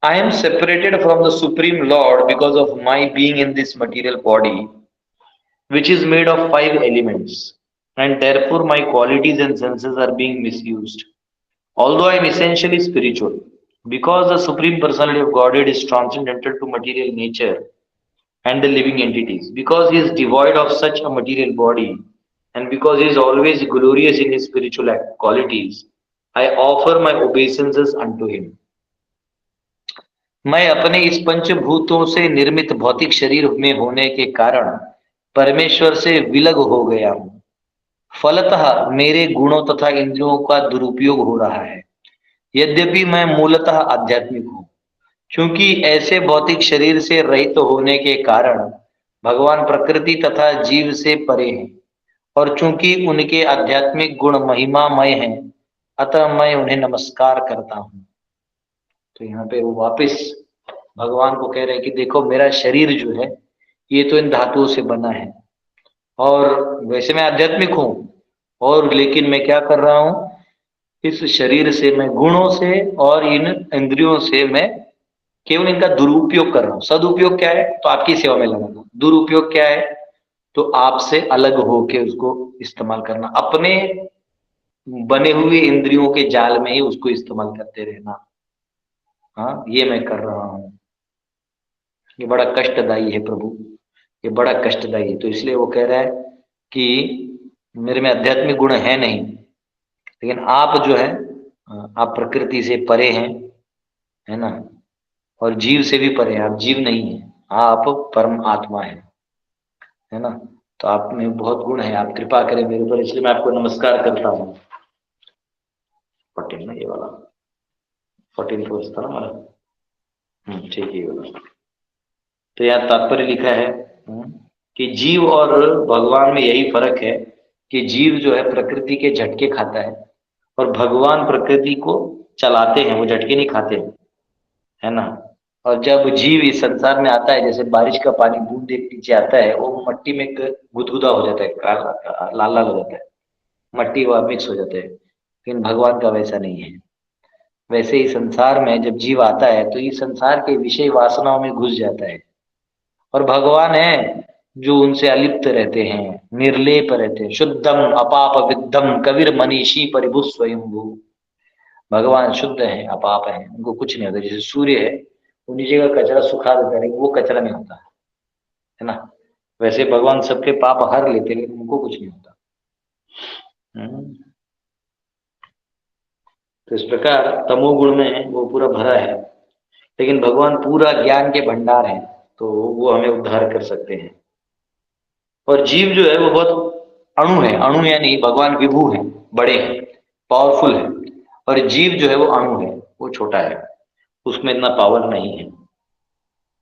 I am separated from the Supreme Lord because of my being in this material body, which is made of 5 elements, and therefore my qualities and senses are being misused. Although I am essentially spiritual, because the Supreme Personality of Godhead is transcendental to material nature and the living entities, because he is devoid of such a material body, and because he is always glorious in his spiritual qualities, I offer my obeisances unto him. मैं अपने इस पंचभूतों से निर्मित भौतिक शरीर में होने के कारण परमेश्वर से विलग हो गया हूं। फलतः मेरे गुणों तथा इंद्रियों का दुरुपयोग हो रहा है। यद्यपि मैं मूलतः आध्यात्मिक हूं, क्योंकि ऐसे भौतिक शरीर से रहित होने के कारण भगवान प्रकृति तथा जीव से परे हैं, और चूंकि उनके आध्यात्मिक गुण महिमामय हैं, अतः मैं उन्हें नमस्कार करता हूं। तो यहाँ पे वो वापिस भगवान को कह रहे हैं कि देखो मेरा शरीर जो है ये तो इन धातुओं से बना है, और वैसे मैं आध्यात्मिक हूं, और लेकिन मैं क्या कर रहा हूं, इस शरीर से मैं गुणों से और इन इंद्रियों से मैं केवल इनका दुरुपयोग कर रहा हूं। सदुपयोग क्या है, तो आपकी सेवा में लगाना। दुरुपयोग क्या है, तो आपसे अलग होके उसको इस्तेमाल करना, अपने बने हुए इंद्रियों के जाल में ही उसको इस्तेमाल करते रहना। हाँ, ये मैं कर रहा हूं। ये बड़ा कष्टदायी है प्रभु, ये बड़ा कष्टदायी है। तो इसलिए वो कह रहा है कि मेरे में आध्यात्मिक गुण है नहीं, लेकिन आप जो है आप प्रकृति से परे हैं, है ना, और जीव से भी परे हैं। आप जीव नहीं है, आप परम आत्मा है ना। तो आप में बहुत गुण है, आप कृपा करें मेरे ऊपर, इसलिए मैं आपको नमस्कार करता हूँ। 14 ना, ये वाला 14 फोर्स था ना हमारा, ठीक है ये वाला। तो यहाँ तात्पर्य लिखा है कि जीव और भगवान में यही फर्क है कि जीव जो है प्रकृति के झटके खाता है, और भगवान प्रकृति को चलाते हैं, वो झटके नहीं खाते, है ना। और जब जीव इस संसार में आता है, जैसे बारिश का पानी बूंद एक नीचे आता है, वो मट्टी में गुदगुदा हो जाता है, लाल लाल हो जाता है, मट्टी वह मिक्स हो जाता है। लेकिन भगवान का वैसा नहीं है। वैसे ही संसार में जब जीव आता है तो इस संसार के विषय वासनाओं में घुस जाता है, और भगवान है जो उनसे अलिप्त रहते हैं, निर्लेप रहते हैं। शुद्धम अपाप विद्धम कबीर मनीषी परिभु स्वयंभू। भगवान शुद्ध है, अपाप है, उनको कुछ नहीं होता। जैसे सूर्य है, वो नीचे का कचरा सुखा देता है, वो कचरा नहीं होता है ना। वैसे भगवान सबके पाप हर लेते हैं, लेकिन उनको कुछ नहीं होता। तो इस प्रकार तमोगुण में वो पूरा भरा है, लेकिन भगवान पूरा ज्ञान के भंडार है, तो वो हमें उद्धार कर सकते हैं। और जीव जो है वो बहुत अणु है, अणु यानी भगवान विभू है, बड़े हैं, पावरफुल है, और जीव जो है वो अणु है, वो छोटा है, उसमें इतना पावर नहीं है।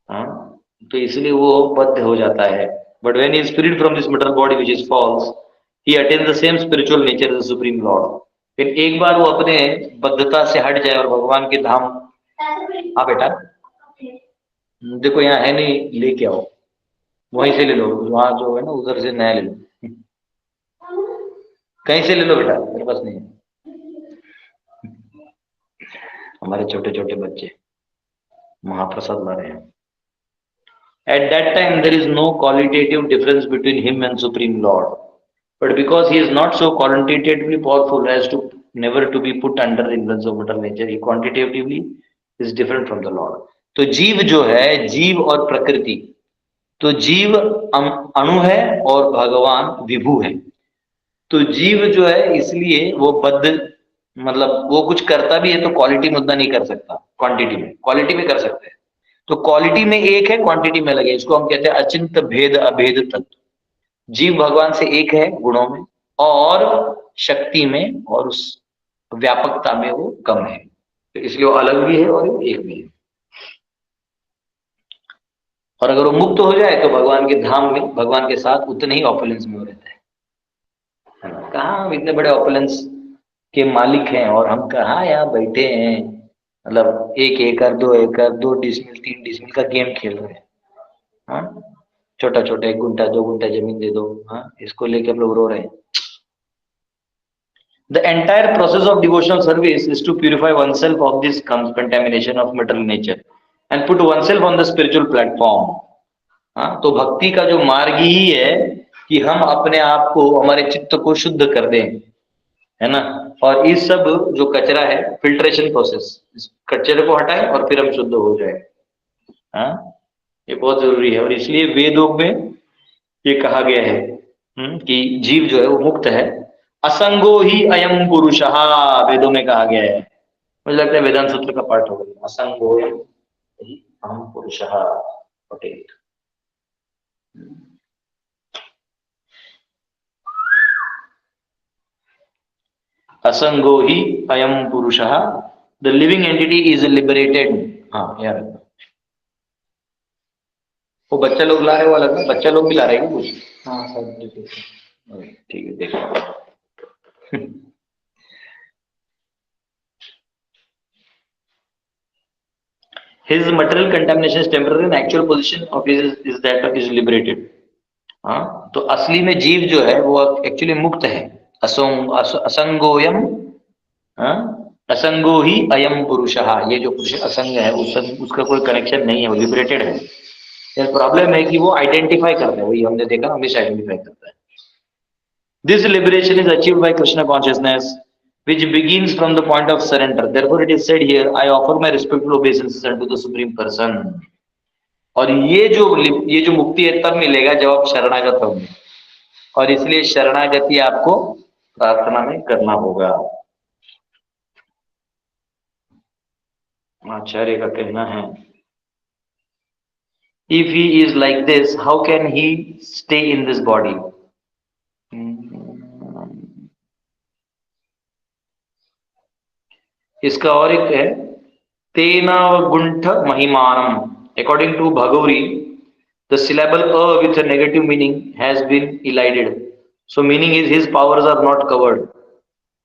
हाँ, तो इसलिए वो बद्ध हो जाता है। But when he is freed from this material body which is false, he attains the same spiritual nature as the supreme Lord. फिर एक बार वो अपने बद्धता से हट जाए और भगवान के धाम। हाँ बेटा, देखो यहाँ है नहीं, लेके आओ, वहीं से ले लो, वहां जो है ना उधर से नया ले लो, कहीं से ले लो बेटा, मेरे पास नहीं है। हमारे छोटे छोटे बच्चे महाप्रसाद ला रहे हैं। At that time there is no qualitative difference between him and Supreme Lord, but because he is not so quantitatively powerful as to never to be put under the influence of material nature, he quantitatively is different from the Lord. तो जीव जो है, जीव और प्रकृति, तो जीव अणु है और भगवान विभू है। तो जीव जो है इसलिए वो बद्ध, मतलब वो कुछ करता भी है तो क्वालिटी में उतना नहीं कर सकता, क्वांटिटी में, क्वालिटी में कर सकते हैं। तो क्वालिटी में एक है, क्वांटिटी में अलग है। इसको हम कहते हैं अचिंत भेद अभेद तत्व। जीव भगवान से एक है गुणों में और शक्ति में, और उस व्यापकता में वो कम है, तो इसलिए वो अलग भी है और एक भी है। और अगर वो मुक्त हो जाए तो भगवान के धाम में भगवान के साथ उतने ही ऑपुलेंस में वो रहता है। कहाँ हम इतने बड़े ऑपुलेंस के मालिक हैं और हम कहाँ यहाँ बैठे हैं, मतलब 1 एकड़ 2 एकड़ 2 डिसमिल 3 डिसमिल का गेम खेल रहे हैं। हाँ, छोटा छोटा 1 गुंठा 2 गुंठा जमीन दे दो, हाँ, इसको लेके हम लोग रो रहे हैं। The entire process of devotional service is to purify oneself of this contamination of material nature and put oneself on the spiritual platform. हाँ, तो भक्ति का जो मार्ग ही है कि हम अपने आप को, हमारे चित्त को शुद्ध कर दें, है ना। और इस सब जो कचरा है, फिल्ट्रेशन प्रोसेस, इस कचरे को हटाएं और फिर हम शुद्ध हो जाए। हाँ, ये बहुत जरूरी है। और इसलिए वेदों में ये कहा गया है कि जीव जो है वो मुक्त है। असंगो ही अयम पुरुषः, वेदों में कहा गया है। मुझे लगता है वेदांत सूत्र का पाठ होगा, असंगो ही अहम पुरुषः। पटेल, असंगो ही अयम पुरुषः, the living entity is liberated. हाँ यार, वो बच्चा लोग ला रहे हो अलग, बच्चा लोग भी ला रहे हैं कुछ। हाँ सब ठीक है, देखो। His material contamination is temporary and actual position of his is that is liberated. हाँ, तो असली में जीव जो है वो एक्चुअली मुक्त है। असंगोयम, हाँ, असंगो ही अयम पुरुषः, ये जो पुरुष असंग है उसका कोई कनेक्शन नहीं है, वो लिबरेटेड है। प्रॉब्लम है कि वो आइडेंटिफाई करता है, वही हमने देखा, हमेशा आइडेंटिफाई करता है। This liberation is achieved by Krishna consciousness which begins from the point of surrender. Therefore it is said here, I offer my respectful obeisances unto the supreme person. और ये जो मुक्ति है तब मिलेगा जब आप शरणागत होंगे, और इसलिए शरणागति आपको प्रार्थना में करना होगा। आचार्य का कहना है, if he is like this, how can he stay in this body? इसका और एक है, तेना गुंठ महिमानम। According to Bhaguri, the syllable a with a negative meaning has been elided, so meaning is his powers are not covered।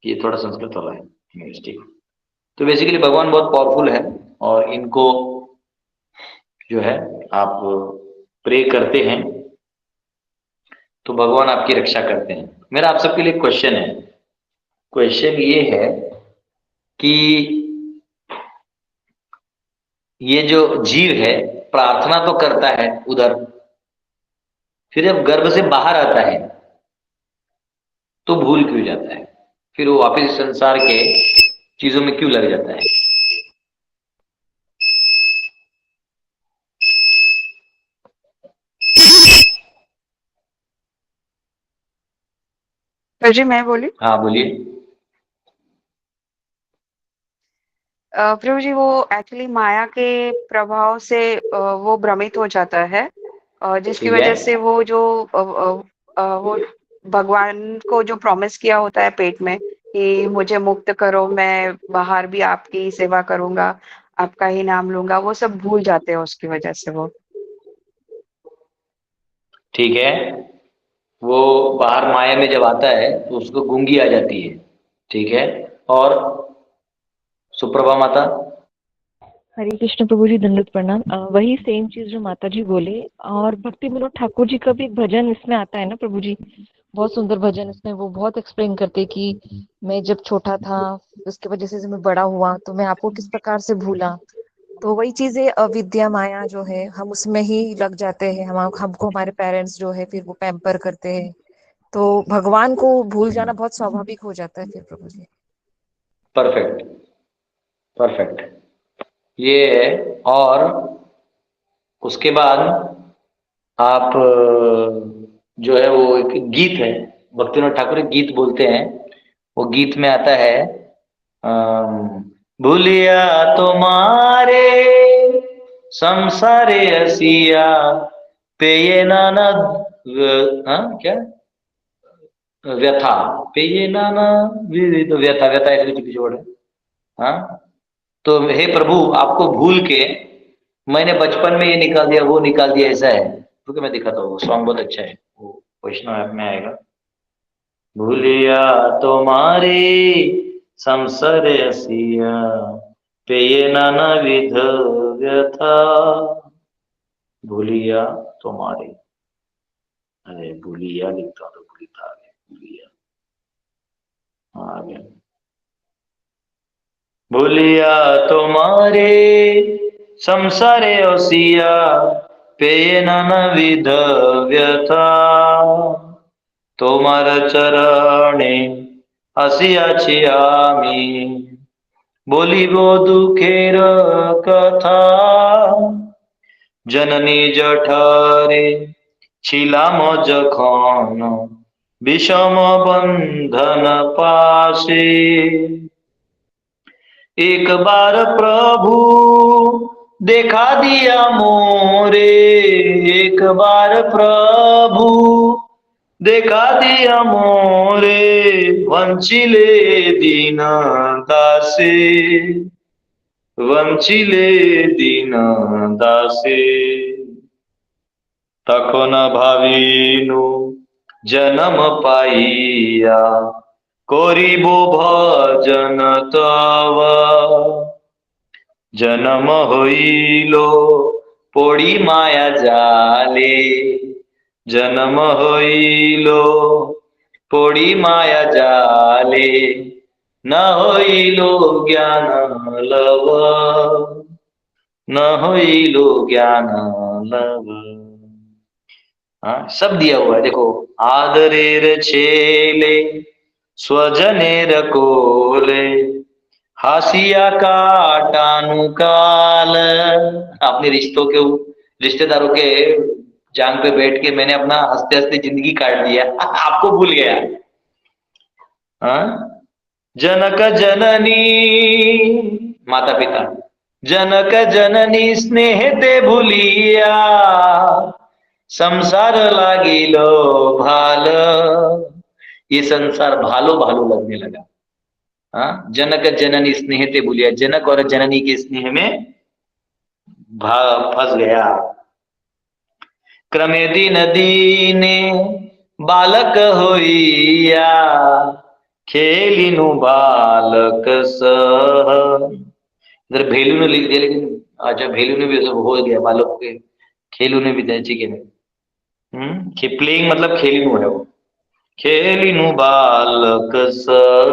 ये थोड़ा संस्कृत वाला है, ठीक। तो बेसिकली भगवान बहुत पावरफुल है, और इनको जो है आप प्रे करते हैं तो भगवान आपकी रक्षा करते हैं। मेरा आप सबके लिए क्वेश्चन है, क्वेश्चन ये है कि ये जो जीव है प्रार्थना तो करता है उधर, फिर जब गर्भ से बाहर आता है तो भूल क्यों जाता है, फिर वो वापस संसार के चीजों में क्यों लग जाता है? जी मैं बोली। हाँ बोलिए। प्रभु जी, वो एक्चुअली माया के प्रभाव से वो भ्रमित हो जाता है, जिसकी ठीक है, वजह से वो जो वो भगवान को जो प्रॉमिस किया होता है पेट में कि मुझे मुक्त करो, मैं बाहर भी आपकी सेवा करूंगा, आपका ही नाम लूंगा, वो सब भूल जाते हैं उसकी वजह से वो। ठीक है। वो बाहर माया में जब आता है तो उसको गूंगी आ जाती है, ठीक है। और सुप्रभा माता। हरे कृष्ण प्रभु जी, दंडवत प्रणाम। वही सेम चीज जो माता जी बोले, और भक्ति विनोद ठाकुर जी का भी एक भजन इसमें आता है ना प्रभु जी, बहुत सुंदर भजन इसमें, वो बहुत एक्सप्लेन करते कि मैं जब छोटा था, उसके वजह से मैं बड़ा हुआ, तो मैं आपको किस प्रकार से भूला। तो वही चीजें अविद्या माया जो है, हम उसमें ही लग जाते हैं, हमको हमारे पेरेंट्स जो है फिर वो पैम्पर करते हैं, तो भगवान को भूल जाना बहुत स्वाभाविक हो जाता है फिर प्रभु जी। परफेक्ट, परफेक्ट, ये है। और उसके बाद आप जो है वो एक गीत है, भक्तिविनोद ठाकुर एक गीत बोलते हैं, वो गीत में आता है, भूलिया तुम्हारे संसारे असिया पे ये नाना क्या व्यथा, पे ये नाना विविध व्यथा, व्यथा ऐसे कुछ जोड़ है। हाँ, तो हे प्रभु आपको भूल के मैंने बचपन में ये निकाल दिया, वो निकाल दिया, ऐसा है। क्योंकि मैं दिखाता हूँ, सॉन्ग बहुत अच्छा है, वो वैष्णव ऐप में आएगा। भूलिया तुम्हारे संसार असिया पेये नानाविध व्यथा भूलिया तुम्हारे, अरे भूलिया लिखता तो भूलिता आ गया, भूलिया आ गया। भूलिया तुम्हारे संसारे ओसिया पेये नानाविध व्यथा তোমার চরণে আসিয়াছি আমি বলিব দুঃখের কথা জননী জঠরে ছিলাম যখন বিষম বন্ধন পাশে एक बार प्रभु देखा दिया मोरे एक बार प्रभु देखा दिया मोरे वंचिले दीन दासे वंचिले दीन दासे तखन भाविनु जन्म पाइया करिब भजन तव जन्म हইলো पड़ी माया जाले जन्म हইলো पड़ी माया जाले न हইলো ज्ञान लव न हইलो ज्ञान लव। हाँ सब दिया हुआ है देखो, आदरेर छेले स्वजनेर कोले हासिया काटानु काल। अपने रिश्तेदारों के जांग पे बैठ के मैंने अपना हंसते हंसते जिंदगी काट दिया आपको भूल गया। हाँ? जनक जननी माता पिता, जनक जननी स्नेह ते भूलिया संसार लागिलो भाल, ये संसार भालो भालो लगने लगा। हाँ? जनक जननी स्नेह ते भूलिया, जनक और जननी के स्नेह में फंस गया। क्रमे दिन दीने बालक होइया खेलिनु बालक सह। इधर भेलू ने लिख दिया, लेकिन अच्छा भेलू ने भी हो गया बालक के, खेलू ने भी दिया, ठीक है। प्लेइंग मतलब खेलिनु है वो। खेलिनु बालक सह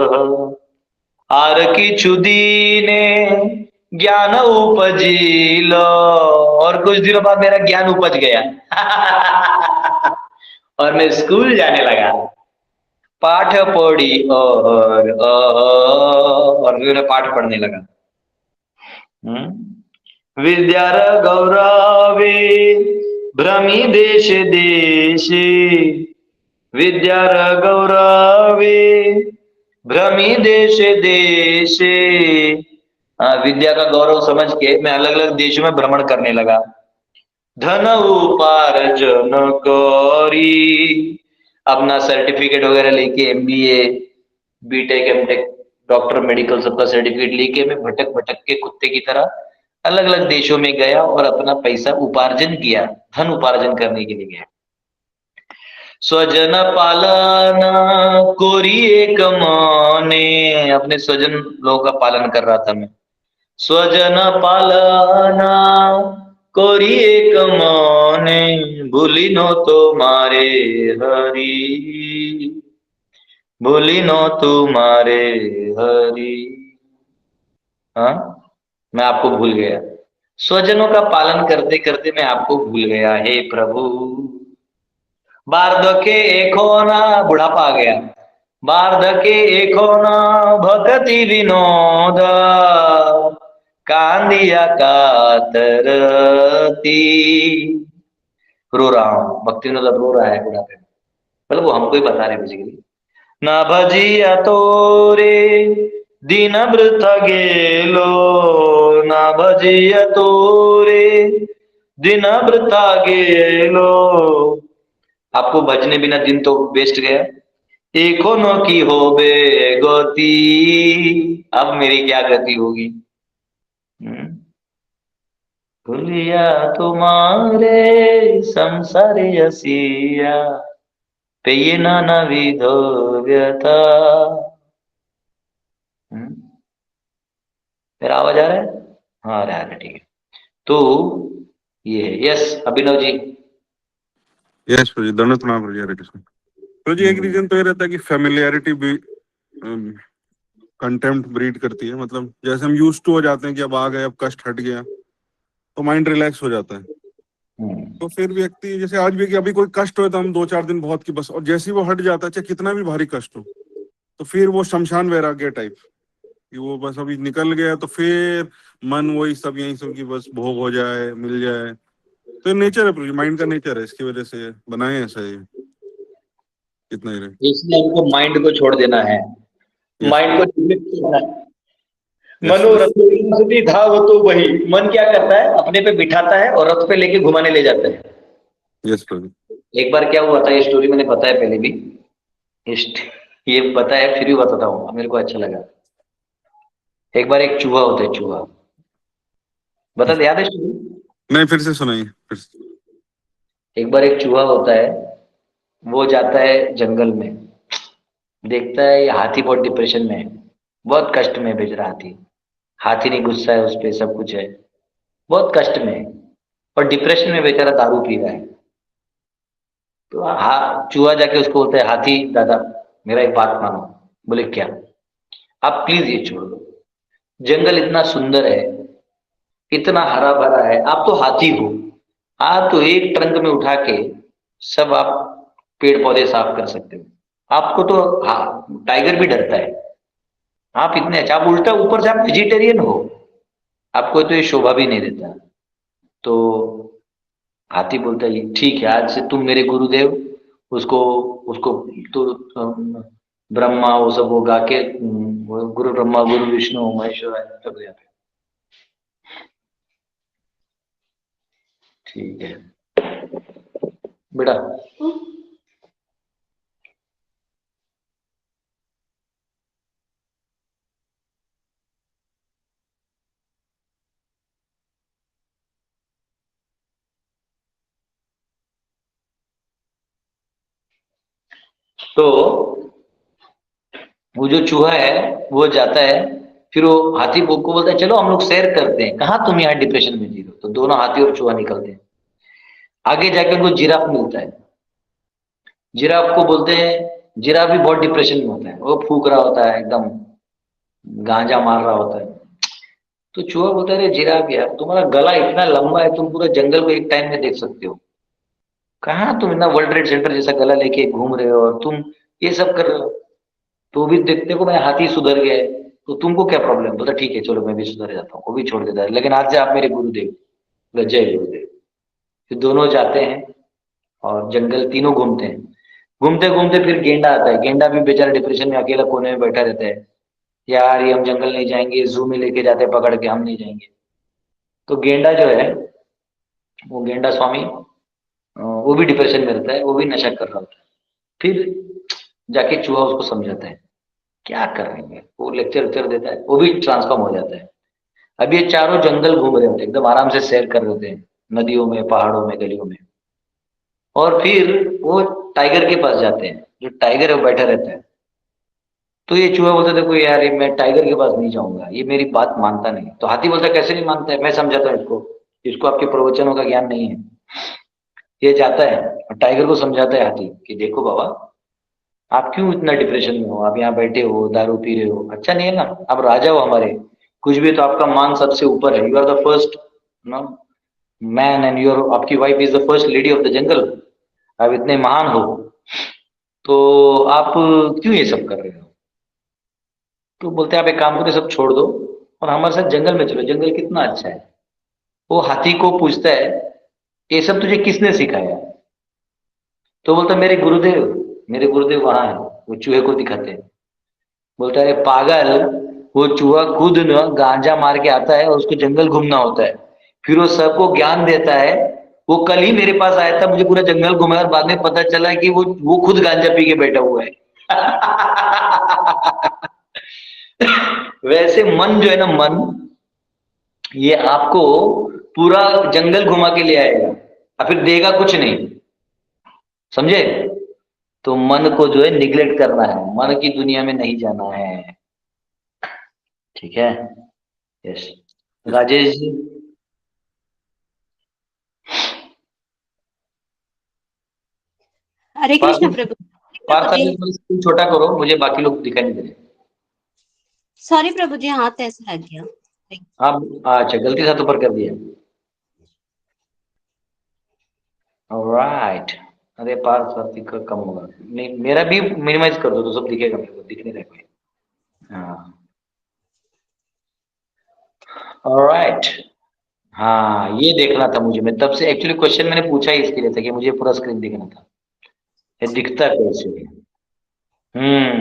आर किछु दीने ज्ञान उपजिलो, और कुछ दिनों बाद मेरा ज्ञान उपज गया और मैं स्कूल जाने लगा, पाठ पढ़ी और मेरा पाठ पढ़ने लगा। विद्यार गौरवे भ्रमी देश देशे, विद्यार गौरवे भ्रमी देश देशे। विद्या का गौरव समझ के मैं अलग अलग देशों में भ्रमण करने लगा। धन उपार्जन करी, अपना सर्टिफिकेट वगैरह लेके MBA BTech MTech doctor medical सबका सर्टिफिकेट लेके मैं भटक भटक के कुत्ते की तरह अलग अलग देशों में गया और अपना पैसा उपार्जन किया, धन उपार्जन करने के लिए गया। स्वजन पालन कोरी एक माने, अपने स्वजन लोगों का पालन कर रहा था मैं। स्वजन पालन कोरी एक माने भूली नो तुम्हारे हरि, भूली नो तुम्हारे हरि। हाँ, मैं आपको भूल गया, स्वजनों का पालन करते करते मैं आपको भूल गया। हे प्रभु, वार्धक्य एक होना, बुढ़ापा आ गया, वार्धक्य एक होना भक्ति विनोद कांदिया कातरती। रो रहा हूं, भक्ति विनोद रो रहा है बुढ़ापे में, मतलब वो हमको ही बता रहे बेसिकली। न भजिया तोरे दिन वृथ गेलो, न भजिया तोरे दिन वृथा गेलो। आपको भजने बिना दिन तो वेस्ट गया। एको नो की होबे गति, अब मेरी क्या गति होगी। भूलिया तुम्हारे संसार यसिया पेये नाना विधो व्यथा। मेरा आवाज आ रहा है? हाँ, आ रहा है, ठीक है। तो ये है। यस अभिनव जी। यस प्रभु जी, दंडवत प्रणाम प्रभु जी, हरे कृष्ण। प्रभु जी एक रीजन तो ये रहता है कि फेमिलियरिटी भी कंटेम्प्ट ब्रीड करती है। मतलब जैसे हम यूज टू हो जाते हैं कि अब आ गए, अब कष्ट हट गया, तो माइंड रिलैक्स हो जाता है। तो फिर व्यक्ति जैसे आज भी कि अभी कोई कष्ट हो तो हम 2-4 दिन बहुत की बस, और जैसे ही वो हट जाता है, चाहे कितना भी भारी कष्ट हो, तो फिर वो शमशान वैराग्य टाइप कि वो बस अभी निकल गया, तो फिर मन वही सब यही सब की बस भोग हो जाए, मिल जाए। तो नेचर है प्रभु जी, माइंड का नेचर है, इसकी वजह से बनाए ऐसा ही, कितना ही रहे। इसलिए हमको माइंड को छोड़ देना है, यस माइंड को डिप्लीट करना है। यस मनोरथ था वो, तो वही मन क्या करता है, अपने पे बिठाता है और रथ पे लेके घुमाने ले जाता है। यस प्रभु। एक बार क्या हुआ था, ये स्टोरी मैंने बताया पहले भी, ये बताया फिर भी बताता हूँ, मेरे को अच्छा लगा। एक बार एक चूहा होता है, चूहा, बता याद है स्टोरी? नहीं, फिर से सुनाइए फिर से। एक बार एक चूहा होता है, वो जाता है जंगल में, देखता है ये हाथी बहुत डिप्रेशन में है, बहुत कष्ट में है बेचारा हाथी। हाथी नहीं गुस्सा है उस पर, सब कुछ है, बहुत कष्ट में है और डिप्रेशन में बेचारा दारू पी रहा है। तो चूहा जाके उसको बोलता है, हाथी दादा मेरा एक बात मानो। बोले क्या? आप प्लीज ये छोड़ दो, जंगल इतना सुंदर है, इतना हरा भरा है, आप तो हाथी हो, आप तो एक ट्रंक में उठा के सब आप पेड़ पौधे साफ कर सकते हो, आपको तो टाइगर भी डरता है, आप इतने अच्छा, आप उल्टा ऊपर से आप वेजिटेरियन हो, आपको तो ये शोभा भी नहीं देता। तो हाथी बोलता है ठीक है, आज से तुम मेरे गुरुदेव, उसको उसको तो ब्रह्मा वो सब वो गा के वो गुरु ब्रह्मा गुरु विष्णु महेश्वर सब यहाँ पे, ठीक है बेटा। तो वो जो चूहा है वो जाता है, फिर वो हाथी को बोलता है चलो हम लोग सैर करते हैं। कहाँ तुम यहाँ डिप्रेशन में जी रहे हो? तो दोनों हाथी और चूहा निकलते हैं, आगे जाके उनको जिराफ मिलता है। जिराफ को बोलते हैं, जिराफ भी बहुत डिप्रेशन में होता है, वो फूक रहा होता है, एकदम गांजा मार रहा होता है। तो चूहा बोलता है अरे जिराफ यार, तुम्हारा गला इतना लंबा है, तुम पूरा जंगल को एक टाइम में देख सकते हो, कहाँ तुम इतना वर्ल्ड ट्रेड सेंटर जैसा गला लेके घूम रहे हो और तुम ये सब कर रहे हो? तो भी देखते को मैं हाथी सुधर गया है, तो तुमको क्या प्रॉब्लम? बोला ठीक है चलो मैं भी सुधर जाता हूँ, वो भी छोड़ देता है, लेकिन आज से आप मेरे गुरुदेव। बोला जय गुरुदेव। फिर दोनों जाते हैं और जंगल तीनों घूमते हैं, घूमते घूमते फिर गेंडा आता है। गेंडा भी बेचारा डिप्रेशन में अकेला कोने में बैठा रहता है, यार ये हम जंगल नहीं जाएंगे, जू में लेके जाते हैं पकड़ के, हम नहीं जाएंगे। तो गेंडा जो है, वो गेंडा स्वामी वो भी डिप्रेशन में रहता है, वो भी नशा कर रहा होता है। फिर जाके चूहा उसको समझाता है क्या कर रहे हैं, वो लेक्चर देता है, वो भी ट्रांसफॉर्म हो जाता है। अब ये चारों जंगल घूम रहे होते हैं, एकदम आराम से सैर कर रहे होते हैं, नदियों में, पहाड़ों में, गलियों में। और फिर वो टाइगर के पास जाते हैं, जो टाइगर है वो बैठा रहता है। तो ये चूहा बोलता देखो यार ये मैं टाइगर के पास नहीं जाऊंगा, ये मेरी बात मानता नहीं। तो हाथी बोलता कैसे नहीं मानता है, मैं समझाता हूँ इसको, इसको आपके प्रवचनों का ज्ञान नहीं है। ये जाता है और टाइगर को समझाता है हाथी कि देखो बाबा, आप क्यों इतना डिप्रेशन में हो, आप यहाँ बैठे हो दारू पी रहे हो, अच्छा नहीं है ना, आप राजा हो हमारे, कुछ भी तो आपका मान सबसे ऊपर है, you are the first no man and your आपकी wife is the first lady of the jungle, आप इतने महान हो, तो आप क्यों ये सब कर रहे हो? तो बोलते हैं आप एक काम करो, सब छोड़ दो और हमारे साथ जंगल में चलो, जंगल कितना अच्छा है। वो हाथी को पूछता है ये सब तुझे किसने सिखाया? तो बोलता मेरे गुरुदेव वहां है, वो चूहे को दिखाते हैं। बोलता है अरे पागल, वो चूहा खुद न गांजा मार के आता है और उसको जंगल घूमना होता है, फिर वो सबको ज्ञान देता है। वो कल ही मेरे पास आया था, मुझे पूरा जंगल घुमाया और बाद में पता चला कि वो खुद गांजा पी के बैठा हुआ है। वैसे मन जो है ना, मन ये आपको पूरा जंगल घुमा के ले आएगा और फिर देगा कुछ नहीं, समझे? तो मन को जो है निग्लेक्ट करना है, मन की दुनिया में नहीं जाना है, ठीक है? यस राजेश जी। हरे कृष्ण प्रभु। पार्थ प्रभु जी जी स्क्रीन छोटा करो, मुझे बाकी लोग दिखाई नहीं दे रहे। सॉरी प्रभु जी, हाथ ऐसे लग गया। आप अच्छा गलती से हाथ ऊपर कर दिया। ऑलराइट। अरे पार्थ साथी का कम होगा, नहीं मेरा भी मिनिमाइज कर दो तो सब दिखेगा, मेरे को दिख नहीं रहा कोई। हाँ ऑलराइट। हाँ ये देखना था मुझे, मैं तब से एक्चुअली क्वेश्चन मैंने पूछा ही इसके लिए था कि मुझे पूरा स्क्रीन दिखना था। ये दिखता कैसे है?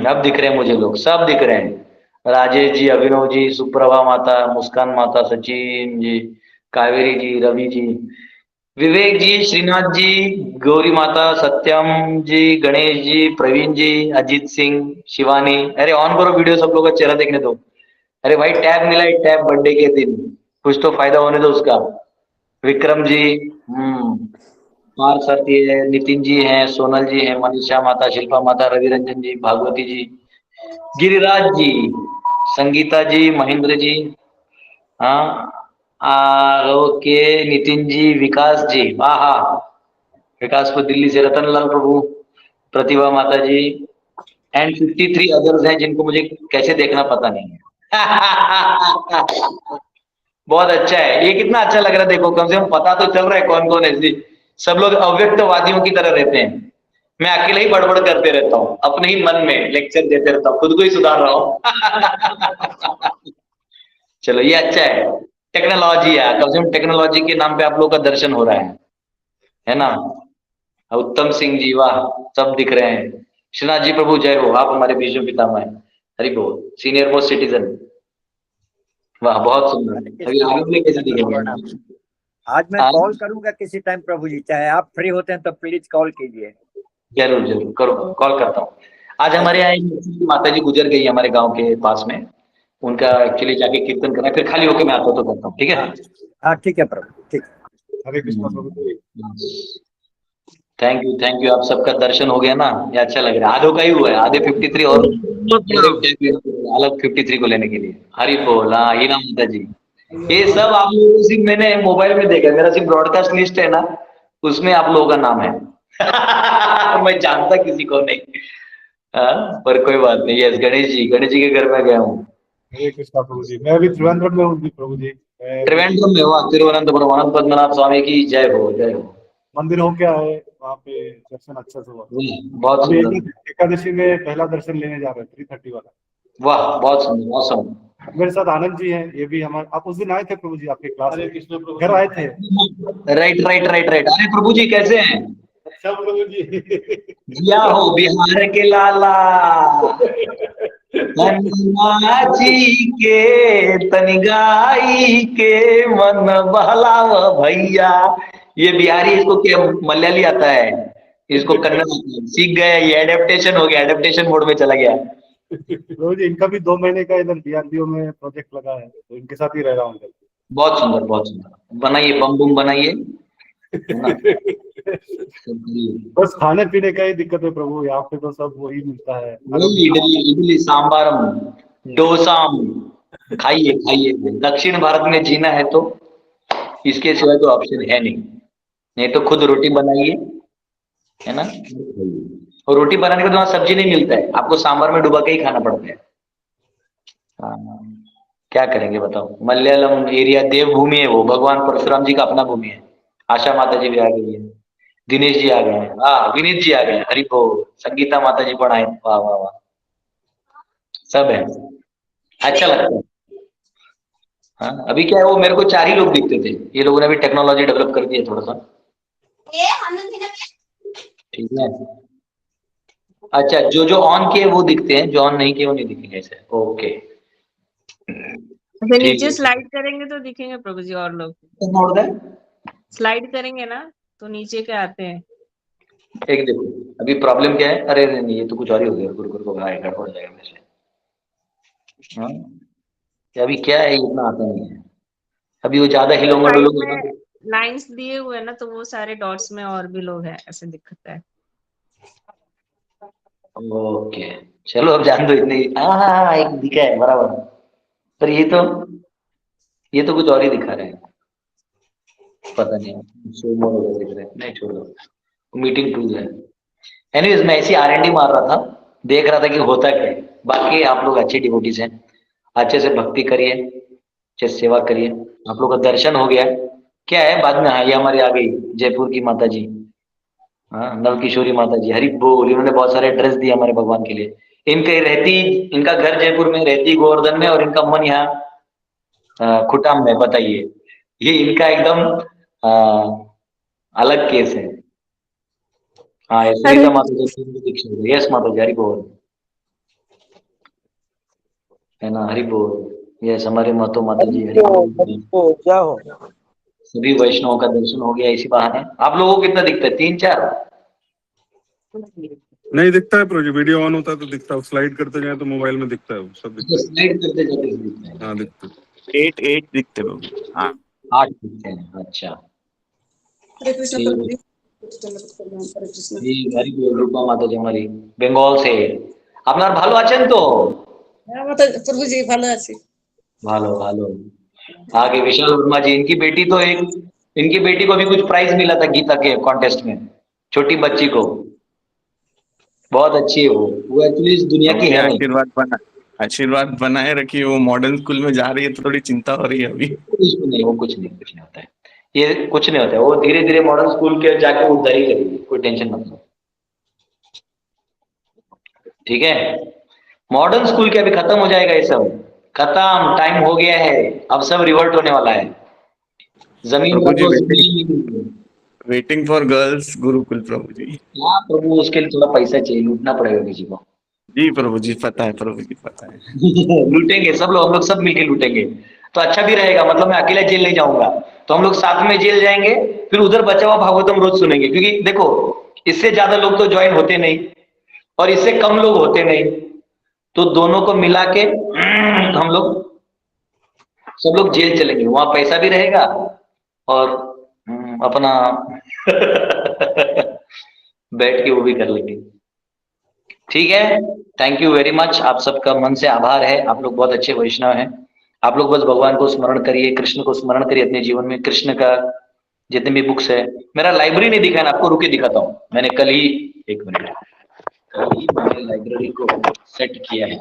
अब दिख रहे हैं मुझे, लोग सब दिख रहे हैं। राजेश जी, अभिनव जी, सुप्रभा माता, मुस्कान माता, सचिन जी, कावेरी जी, रवि जी, विवेक जी, श्रीनाथ जी, गौरी माता, सत्यम जी, गणेश जी, प्रवीण जी, अजीत सिंह, शिवानी। अरे ऑन करो वीडियो, सब लोगों का चेहरा देखने दो। अरे भाई टैब मिला है, टैब बर्थडे के दिन, कुछ तो फायदा होने दो उसका। विक्रम जी, पार्थ साथी है, नितिन जी हैं, सोनल जी हैं, मनीषा माता, शिल्पा माता, रवि रंजन जी, भागवती जी, गिरिराज जी, संगीता जी, महेंद्र जी, हाँ ओके, नितिन जी, विकास जी, हाँ विकास को दिल्ली से, रतन लाल प्रभु, प्रतिभा माता जी, एंड 53 अदर्स हैं जिनको मुझे कैसे देखना पता नहीं है। बहुत अच्छा है ये, कितना अच्छा लग रहा है, देखो कम से कम पता तो चल रहा है कौन कौन है। सब लोग अव्यक्तवादियों की तरह रहते हैं, मैं अकेले ही बड़बड़ करते रहता हूँ, अपने ही मन में लेक्चर देते रहता हूँ, खुद को ही सुधार रहा हूँ। चलो ये अच्छा है, टेक्नोलॉजी है, कम से कम टेक्नोलॉजी के नाम पे आप लोग का दर्शन हो रहा है ना। उत्तम सिंह जी, वाह सब दिख रहे हैं। श्रीनाथ जी प्रभु जय हो, आप हमारे बीच में पितामह हैं, हरि बोल, सीनियर मोस्ट सिटीजन, वाह बहुत सुंदर। अभी आगे में कैसे दिखेंगे? आज मैं कॉल करूंगा किसी टाइम प्रभु जी, चाहे आप फ्री होते हैं तो प्लीज कॉल कीजिए। जरूर जरूर करो, कॉल करता हूँ। आज हमारे यहाँ एक माता जी गुजर गई हमारे गांव के पास में, उनका एक्चुअली जाके कीर्तन करना है, फिर खाली होके मैं आता तो करता हूँ, ठीक है। हाँ ठीक है प्रभु, ठीक। हरे कृष्णा प्रभु जी। थैंक यू, आप सबका दर्शन हो गया ना, ये अच्छा लग रहा है। आधो का ही हुआ है, आधे 53 और अलग 53 को लेने के लिए। हरि बोल, हाँ हीना माता जी, ये सब आप लोगों को सिर्फ मैंने मोबाइल में देखा, मेरा सिर्फ ब्रॉडकास्ट लिस्ट है ना, उसमें आप लोगों का नाम है। मैं जानता किसी को नहीं, पर कोई बात नहीं। यस गणेश जी के घर में गया हूँ। हरे कृष्णा प्रभु जी। मैं अभी त्रिवेंद्रम में हूँ जी प्रभु जी। त्रिवेंद्रम में हुआ, तिरुवनंतपुरम, अनंत पद्मनाभ स्वामी की जय हो, जय हो। मंदिर हो क्या है वहाँ पे, दर्शन अच्छा से हुआ। बहुत अभी सुंदर, एकादशी में पहला दर्शन लेने जा रहे हैं 3:30 वाला। वाह बहुत सुंदर, मौसम। मेरे साथ आनंद जी हैं, ये भी हमारे, आप उस दिन आए थे प्रभु जी आपके क्लास में, घर आए थे। राइट। अरे प्रभु जी कैसे हैं? अच्छा प्रभु जी। जिया हो बिहार के लाला, हनुमा जी के तनिगाई के मन बहलाव भैया। ये बिहारी, इसको क्या मलयाली आता है, इसको कन्नड़ आता है, सीख गया, ये एडेप्टेशन हो गया, एडेप्टेशन मोड में चला गया। प्रभु जी इनका भी 2 महीने का इधर DRDO में प्रोजेक्ट लगा है, तो इनके साथ ही रह रहा हूँ इधर। बहुत सुंदर बनाइए, बम बुम बनाइए, है ना। बस खाने पीने का ही दिक्कत है प्रभु, यहाँ पे तो सब वही मिलता है। वही इडली सांबारम डोसाम, खाइए। दक्षिण भारत में जीना है तो इसके सिवाय तो ऑप्शन है नहीं, नहीं तो खुद रोटी बनाइए, है ना। और रोटी बनाने के बाद वहां सब्जी नहीं मिलता है, आपको सांबर में डुबा के ही खाना पड़ता है। हाँ, क्या करेंगे बताओ। मलयालम एरिया देवभूमि है वो, भगवान परशुराम जी का अपना भूमि है। आशा माता जी भी आ गई है, दिनेश जी आ गए हैं, हाँ विनीत जी आ गए हैं, हरि बोल, संगीता माता जी पढ़ाए, वाह वाह वाह, सब है, अच्छा लगता है। हाँ अभी क्या है, वो मेरे को 4 ही लोग दिखते थे, ये लोगों ने भी टेक्नोलॉजी डेवलप कर दी है थोड़ा सा, ठीक है। अच्छा जो ऑन किए वो दिखते हैं, जो ऑन नहीं किए वो नहीं दिखेंगे ऐसे, ओके अच्छा ठीक नीचे है। स्लाइड करेंगे तो दिखेंगे प्रभु जी और लोग, मोड़ दे, स्लाइड करेंगे ना तो नीचे के आते हैं। एक देखो अभी प्रॉब्लम क्या है, अरे नहीं ये तो कुछ और ही हो गया, गुरु को भाई गड़बड़ हो जाएगा मेरे से। हाँ कि अभी क्या है, इतना आता नहीं है, अभी वो ज्यादा हिलोंगा साइड डुलूंगा। में लाइंस दिए हुए हैं ना, तो वो सारे डॉट्स में और भी लोग हैं, ऐसे दिखता है। ओके चलो अब जान दो, इतनी हाँ एक दिखा है बराबर, पर ये तो ये तो कुछ और ही दिखा रहे हैं, पता नहीं शो मोड वगैरह दिख रहे हैं, नहीं छोड़ो, मीटिंग टूल है। एनीवेज मैं ऐसी R&D मार रहा था, देख रहा था कि होता क्या है। बाकी आप लोग अच्छे डिवोटीज हैं, अच्छे से भक्ति करिए, अच्छे से सेवा करिए। आप लोग का दर्शन हो गया, क्या है बाद में, हाँ ये हमारी आ गई जयपुर की माता जी, हाँ नव किशोरी माता जी, हरि बोल। इन्होंने बहुत सारे ड्रेस दिए हमारे भगवान के लिए। इनका घर जयपुर में, रहती गोवर्धन में, और इनका मन यहाँ खुटाम में। बताइए, ये इनका एकदम अलग केस है। हाँ सुनीता माता जी, यस माता जी, हरि बोल, है ना, हरि बोल। यस हमारे मातो माता जी, हरि बोल। क्या हो? सभी वैष्णवों का दर्शन हो गया इसी बहाने। आप लोगों को कितना दिखता है, 3-4? नहीं दिखता है प्रोजेक्ट, वीडियो ऑन होता है तो दिखता है, स्लाइड करते जाए तो मोबाइल में दिखता है, वो सब दिखता स्लाइड करते जाते दिखता है। है। हाँ दिखता है। 8 दिखते बाबू, हाँ 8 दिखते हैं, अच्छा। हरे कृष्ण ठीक प्रभु जी। हरे कृष्ण। ठीक, हरि बोल। रूपा माता जी हमारी बेंगल से। আপনার ভালো আছেন তো? হ্যাঁ মাতা প্রভু জি ভালো আছি। भालो भालो। आगे विशाल वर्मा जी, इनकी बेटी को भी कुछ प्राइज मिला था गीता के कॉन्टेस्ट में, छोटी बच्ची को, बहुत अच्छी है वो एक्चुअली इस दुनिया की है नहीं। आशीर्वाद बनाए रखिए। वो मॉडर्न स्कूल में जा रही है तो थोड़ी चिंता हो रही है अभी। कुछ नहीं होता है, ये कुछ नहीं होता है। वो धीरे धीरे मॉडर्न स्कूल के जाके उधर ही करेगी, कोई टेंशन मत लो, ठीक है। मॉडर्न स्कूल के अभी खत्म हो जाएगा, ये सब खत्म, टाइम हो गया है, अब सब रिवर्ट होने वाला है। जमीन वेटिंग फॉर गर्ल्स गुरुकुल प्रभु जी। हाँ प्रभु, उसके लिए थोड़ा पैसा चाहिए, लूटना पड़ेगा किसी को। जी प्रभु जी पता है, प्रभु जी पता है। लूटेंगे सब लोग, हम लोग सब मिलके लूटेंगे तो अच्छा भी रहेगा। मतलब मैं अकेला जेल नहीं जाऊंगा, तो हम लोग साथ में जेल जाएंगे, फिर उधर बचा हुआ भागवतम रोज सुनेंगे। क्योंकि देखो, इससे ज्यादा लोग तो ज्वाइन होते नहीं और इससे कम लोग होते नहीं, तो दोनों को मिला के हम लोग सब लोग जेल चलेंगे। वहां पैसा भी रहेगा और अपना बैठ के वो भी कर लेंगे, ठीक है। थैंक यू वेरी मच, आप सबका मन से आभार है। आप लोग बहुत अच्छे वैष्णव हैं। आप लोग बस भगवान को स्मरण करिए, कृष्ण को स्मरण करिए अपने जीवन में। कृष्ण का जितने भी बुक्स है, मेरा लाइब्रेरी नहीं दिखा है, आपको रुके दिखाता हूँ। मैंने कल ही, एक मिनट, कल ही मैंने लाइब्रेरी को सेट किया है।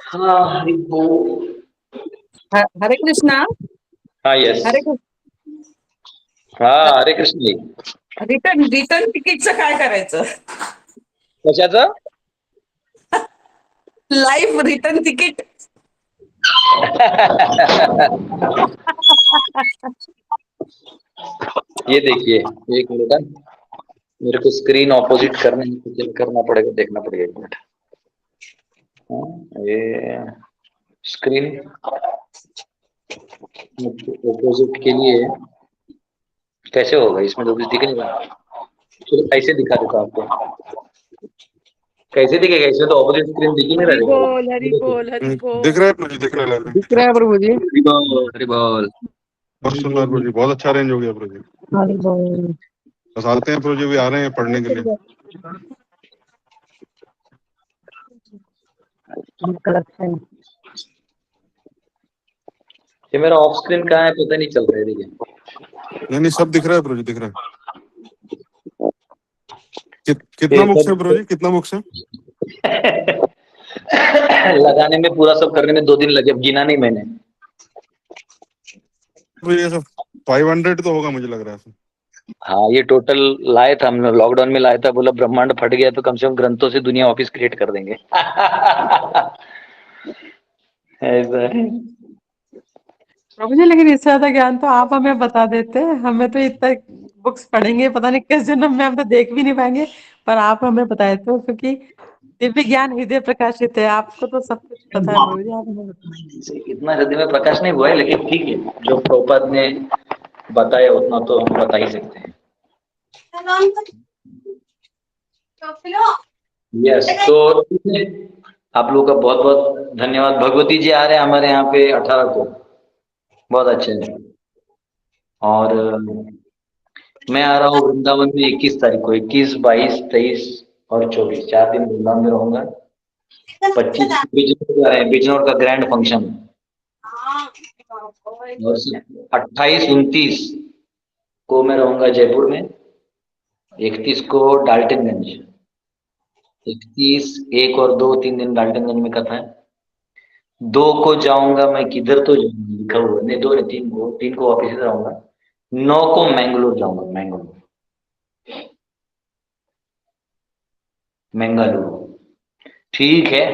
हाँ हरि बोल। हरे कृष्णा। हाँ यस, हरे कृष्ण। हाँ हरे कृष्ण जी। रिटर्न तिकीटचं काय करायचं? कशाचं? Live return ticket. ये देखिए, एक मिनट, मेरे को स्क्रीन ऑपोजिट करना पड़ेगा, देखना पड़ेगा, एक मिनट। ये स्क्रीन ऑपोजिट के लिए कैसे होगा? इसमें तो कुछ दिख नहीं रहा। चलो ऐसे दिखा देता हूँ आपको, कैसे दिखेगा? इसमें तो ऑपोजिट स्क्रीन दिख ही नहीं रहा। हरि बोल हरि बोल। दिख रहा है प्रभु जी, दिख रहा है, दिख रहा है प्रभु जी। हरि बोल। बहुत सुंदर प्रभु जी, बहुत अच्छा अरेंज हो गया प्रभु जी। हरि बोल। बस आते हैं प्रभु जी, भी आ रहे हैं पढ़ने के लिए। ये मेरा ऑफ स्क्रीन कहाँ है पता नहीं चल रहा है, देखिए। नहीं सब दिख रहा है प्रभु जी, दिख रहा है। कितना बुक्स है प्रभु जी, कितना बुक्स है? लगाने में, पूरा सब करने में 2 दिन लगे, अब गिना नहीं मैंने। ये सब 500 तो होगा मुझे लग रहा है। हाँ ये टोटल लाए था हमने, लॉकडाउन में लाया था, बोला ब्रह्मांड फट गया तो कम से कम ग्रंथों से दुनिया वापिस क्रिएट कर देंगे। ऐसा है प्रभु जी, लेकिन इससे ज्यादा ज्ञान तो आप हमें बता देते हैं। हमें तो इतना बुक्स पढ़ेंगे पता नहीं किस जन्म में हम तो देख भी नहीं पाएंगे, पर आप हमें बताए तो, क्योंकि दिव्य ज्ञान हृदय प्रकाशित है। आपको तो सब कुछ पता है प्रभु जी, आप हमें बताइए। इतना हृदय में प्रकाश नहीं हुआ है, लेकिन ठीक है, जो प्रभुपाद ने बताया उतना तो हम बता ही सकते हैं। यस, तो आप लोगों का बहुत बहुत धन्यवाद। भगवती जी आ रहे हैं हमारे यहाँ पे 18 को, बहुत अच्छे हैं। और मैं आ रहा हूँ वृंदावन में 21 तारीख को, 21, 22, 23 और 24, 4 दिन वृंदावन में रहूंगा। 25 बिजनौर जा रहे हैं, बिजनौर का ग्रैंड फंक्शन। और 28-29 को मैं रहूंगा जयपुर में, 31 को डाल्टनगंज, 31, 1 और 2 3 दिन डाल्टनगंज में कथा है। 2 को जाऊंगा मैं किधर, तो लिखा हुआ नहीं, 2 नहीं 3 को वापिस जाऊंगा। 9 को मैंगलोर जाऊंगा, मैंगलोर। ठीक है,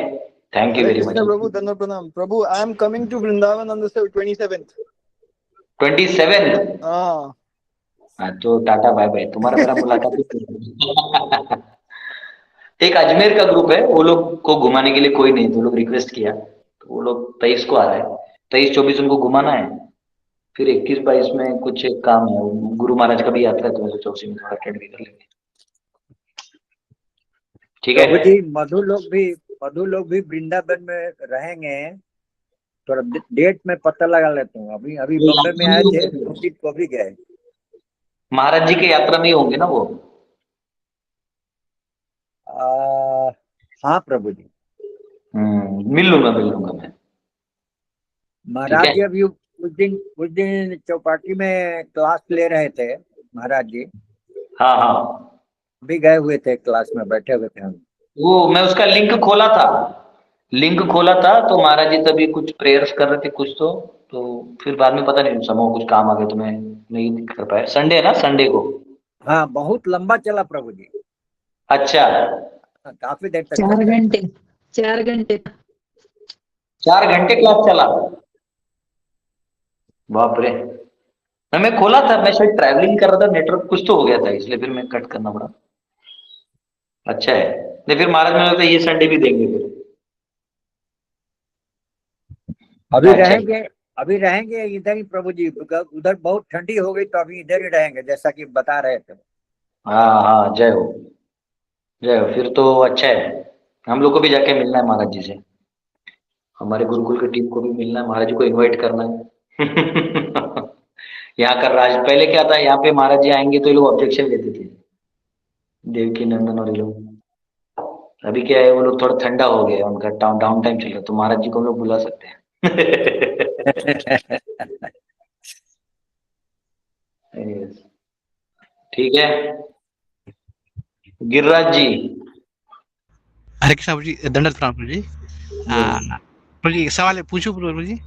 थैंक यू वेरी मच प्रभु। धन्यवाद, प्रणाम प्रभु। I am coming to Vrindavan on the 27th। 27th? हाँ तो टाटा बाय बाय, तुम्हारा मेरा मुलाकात ही एक अजमेर का ग्रुप है, वो लोग को घुमाने के लिए कोई नहीं, तो लोग रिक्वेस्ट किया, तो वो लोग 23 को आ रहा है, 23-24 उनको घुमाना है, फिर 21-22 में कुछ एक काम है, गुरु महाराज का भी यात्रा है, तो मैं सोचा उसी में थोड़ा अटेंड भी कर लेंगे। ठीक है प्रभु जी, मधु लोग भी वृंदावन में रहेंगे, थोड़ा डेट में पता लगा लेता हूँ। अभी बम्बई में आए थे, को भी गए। महाराज जी के यात्रा में ही होंगे ना वो? हाँ प्रभु जी। मिल लूंगा मैं। महाराज जी अभी उस दिन चौपाटी में क्लास ले रहे थे महाराज जी। हाँ भी गए हुए थे, क्लास में बैठे हुए थे हम। वो मैं उसका लिंक खोला था, तो महाराज जी तभी कुछ प्रेयर्स कर रहे थे कुछ, तो फिर बाद में पता नहीं समूह कुछ काम आ गया, तो मैं नहीं कर पाया। संडे है ना, संडे को? हाँ, बहुत लंबा चला प्रभु जी। अच्छा, काफी देर तक 4 घंटे 4 घंटे क्लास चला? बाप रे। मैं खोला था, मैं शायद ट्रैवलिंग कर रहा था, नेटवर्क कुछ तो हो गया था, इसलिए फिर मैं कट करना पड़ा। अच्छा है, नहीं फिर महाराज में लगता है ये संडे भी देंगे फिर। अभी रहेंगे इधर ही प्रभु जी, उधर बहुत ठंडी हो गई, तो अभी इधर ही रहेंगे जैसा कि बता रहे थे। हाँ, जय हो। फिर तो अच्छा है, हम लोग को भी जाके मिलना है महाराज जी से, हमारे गुरुकुल की टीम को भी मिलना है, महाराज जी को इनवाइट करना है। यहाँ का राज पहले क्या था, यहाँ पे महाराज जी आएंगे तो ये लोग ऑब्जेक्शन लेते थे, देवकी नंदन और ये लोग। अभी क्या है, वो लोग थोड़ा ठंडा हो गया, उनका डाउन टाइम चल रहा है, तो महाराज जी को हम लोग बुला सकते हैं। ठीक है, गिरिराज जी। हरे कृष्णा प्रभु जी, दंडवत प्रणाम प्रभु जी। प्रभु जी सवाल है, पूछूं प्रभु जी?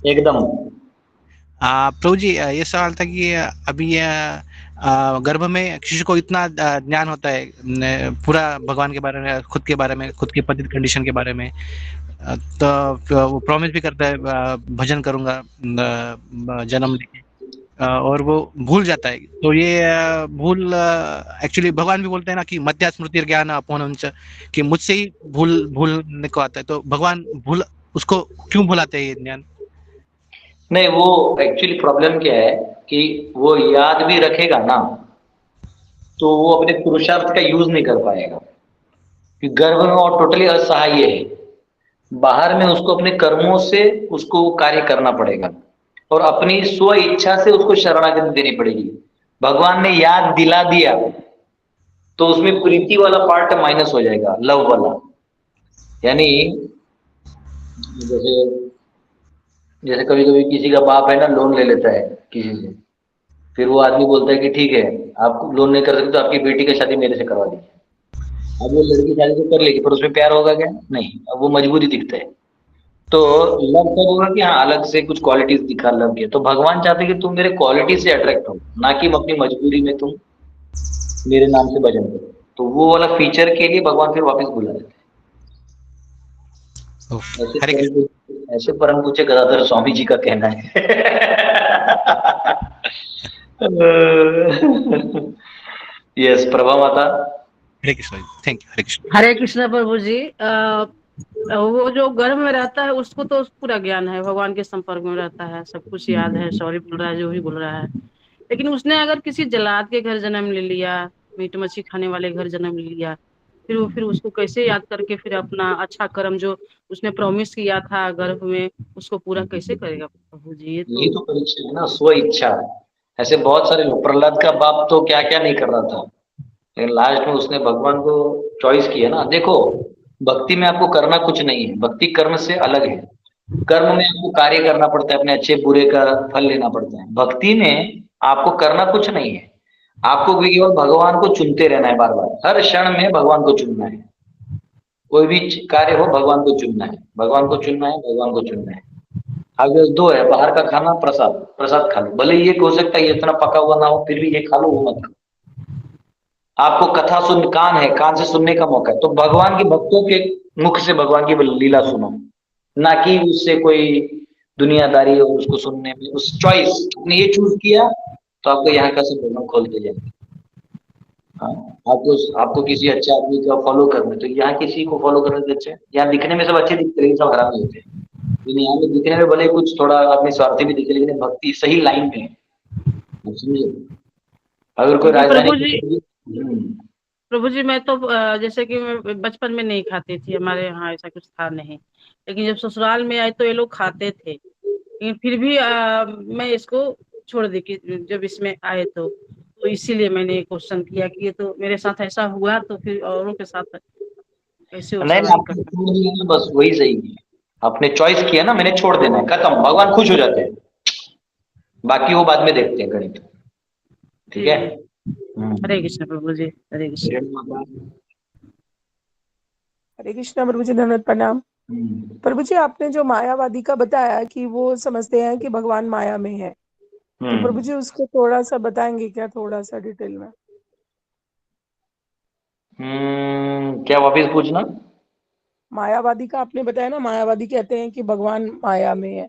एकदम। प्रभु जी ये सवाल था कि अभी गर्भ में शिशु को इतना ज्ञान होता है पूरा भगवान के बारे में, खुद के बारे में, खुद की पतित कंडीशन के बारे में, तो वो प्रॉमिस भी करता है भजन करूंगा जन्म लेके, और वो भूल जाता है। तो ये भूल एक्चुअली भगवान भी बोलते हैं ना कि मध्या स्मृति ज्ञान अपौनंच, कि मुझसे ही भूलने को आता है, तो भगवान उसको क्यों भुलाते हैं ये ज्ञान? नहीं, वो एक्चुअली प्रॉब्लम क्या है कि वो याद भी रखेगा ना, तो वो अपने पुरुषार्थ का यूज नहीं कर पाएगा, कि गर्भ में वो टोटली असहाय है, बाहर में उसको अपने कर्मों से उसको कार्य करना पड़ेगा, और अपनी स्व इच्छा से उसको शरणागति देनी पड़ेगी। भगवान ने याद दिला दिया तो उसमें प्रीति वाला पार्ट माइनस हो जाएगा, लव वाला। यानी जैसे कभी कभी किसी का बाप है ना, लोन ले लेता है किसी से, फिर वो आदमी बोलता है कि ठीक है आप लोन नहीं कर सकते तो आपकी बेटी की शादी मेरे से करवा दीजिए। अब वो लड़की शादी तो कर लेगी, पर उसमें प्यार होगा क्या? नहीं, अब वो मजबूरी दिखता है। तो लव कब होगा कि हाँ अलग से कुछ क्वालिटीज दिखा लव के। तो भगवान चाहते हैं कि तुम मेरे क्वालिटी से अट्रैक्ट हो, ना कि अपनी मजबूरी में तुम मेरे नाम से भजन करो। तो वो वाला फीचर के लिए भगवान फिर वापस बुला देते हैं। ऐसे परम पूज्य गदाधर स्वामी जी का कहना है। यस, प्रभा माता। Hare Krishna, thank you. हरे कृष्ण। हरे कृष्ण प्रभु जी। वो जो गर्भ में रहता है उसको तो पूरा ज्ञान है, भगवान के संपर्क में रहता है, सब कुछ याद है, सॉरी बोल रहा है, जो भी बोल रहा है। लेकिन उसने अगर किसी जलाद के घर जन्म ले लिया, मीट मछली खाने वाले घर जन्म ले लिया, फिर उसको कैसे याद करके फिर अपना अच्छा कर्म जो उसने प्रॉमिस किया था गर्भ में, उसको पूरा कैसे करेगा प्रभु जी? ये तो परीक्षा है ना, स्व इच्छा। ऐसे बहुत सारे लोग, प्रहलाद का बाप तो क्या क्या नहीं कर रहा था, लेकिन लास्ट में उसने भगवान को चॉइस किया ना। देखो, भक्ति में आपको करना कुछ नहीं है, भक्ति कर्म से अलग है। कर्म में आपको कार्य करना पड़ता है, अपने अच्छे बुरे का फल लेना पड़ता है। भक्ति में आपको करना कुछ नहीं है, आपको केवल भगवान को चुनते रहना है, बार बार हर क्षण में भगवान को चुनना है। कोई भी कार्य हो भगवान को चुनना है, भगवान को चुनना है, भगवान को चुनना है। अगर दो है, बाहर का खाना, प्रसाद, प्रसाद खा लो, भले ये हो सकता है ये इतना पका हुआ ना हो, फिर भी ये खा लो, वो मत खाओ। आपको कथा सुन, कान है, कान से सुनने का मौका है, तो भगवान के भक्तों के मुख से भगवान की लीला सुनो, ना कि उससे कोई दुनियादारी और उसको सुनने में उस चॉइस आपने ये चूज किया तो आपको यहाँ का सब भगवान खोलते जाएंगे। हाँ, आपको किसी अच्छे आदमी का फॉलो करना, तो यहाँ किसी को फॉलो करने से अच्छा है। यहाँ दिखने में सब अच्छे दिखते लेकिन सब हरामी होते हैं, लेकिन यहाँ पे दिखने में भले कुछ थोड़ा आदमी स्वार्थी भी दिखे, लेकिन भक्ति सही लाइन में है, समझे। अगर कोई राजधानी प्रभु जी मैं तो जैसे कि मैं बचपन में नहीं खाती थी, हमारे यहाँ ऐसा कुछ था नहीं, लेकिन जब ससुराल में आए तो ये लोग खाते थे, लेकिन फिर भी मैं इसको छोड़ दी कि जब इसमें आए तो इसीलिए मैंने क्वेश्चन किया कि ये तो मेरे साथ ऐसा हुआ तो फिर औरों के साथ कैसे नहीं, बस वही सही है, आपने चॉइस किया ना, मैंने छोड़ देना है, खत्म, भगवान खुश हो जाते हैं, बाकी वो बाद में देखते हैं गणित, ठीक है। हरे कृष्ण प्रभु जी, हरे कृष्ण। हरे कृष्णा प्रभु जी, धन्यवाद, प्रणाम। प्रभु जी आपने जो मायावादी का बताया कि वो समझते हैं कि भगवान माया में है, तो प्रभु जी उसको थोड़ा सा बताएंगे क्या, थोड़ा सा डिटेल में? क्या वापिस पूछना? मायावादी का आपने बताया ना, मायावादी कहते हैं कि भगवान माया में है,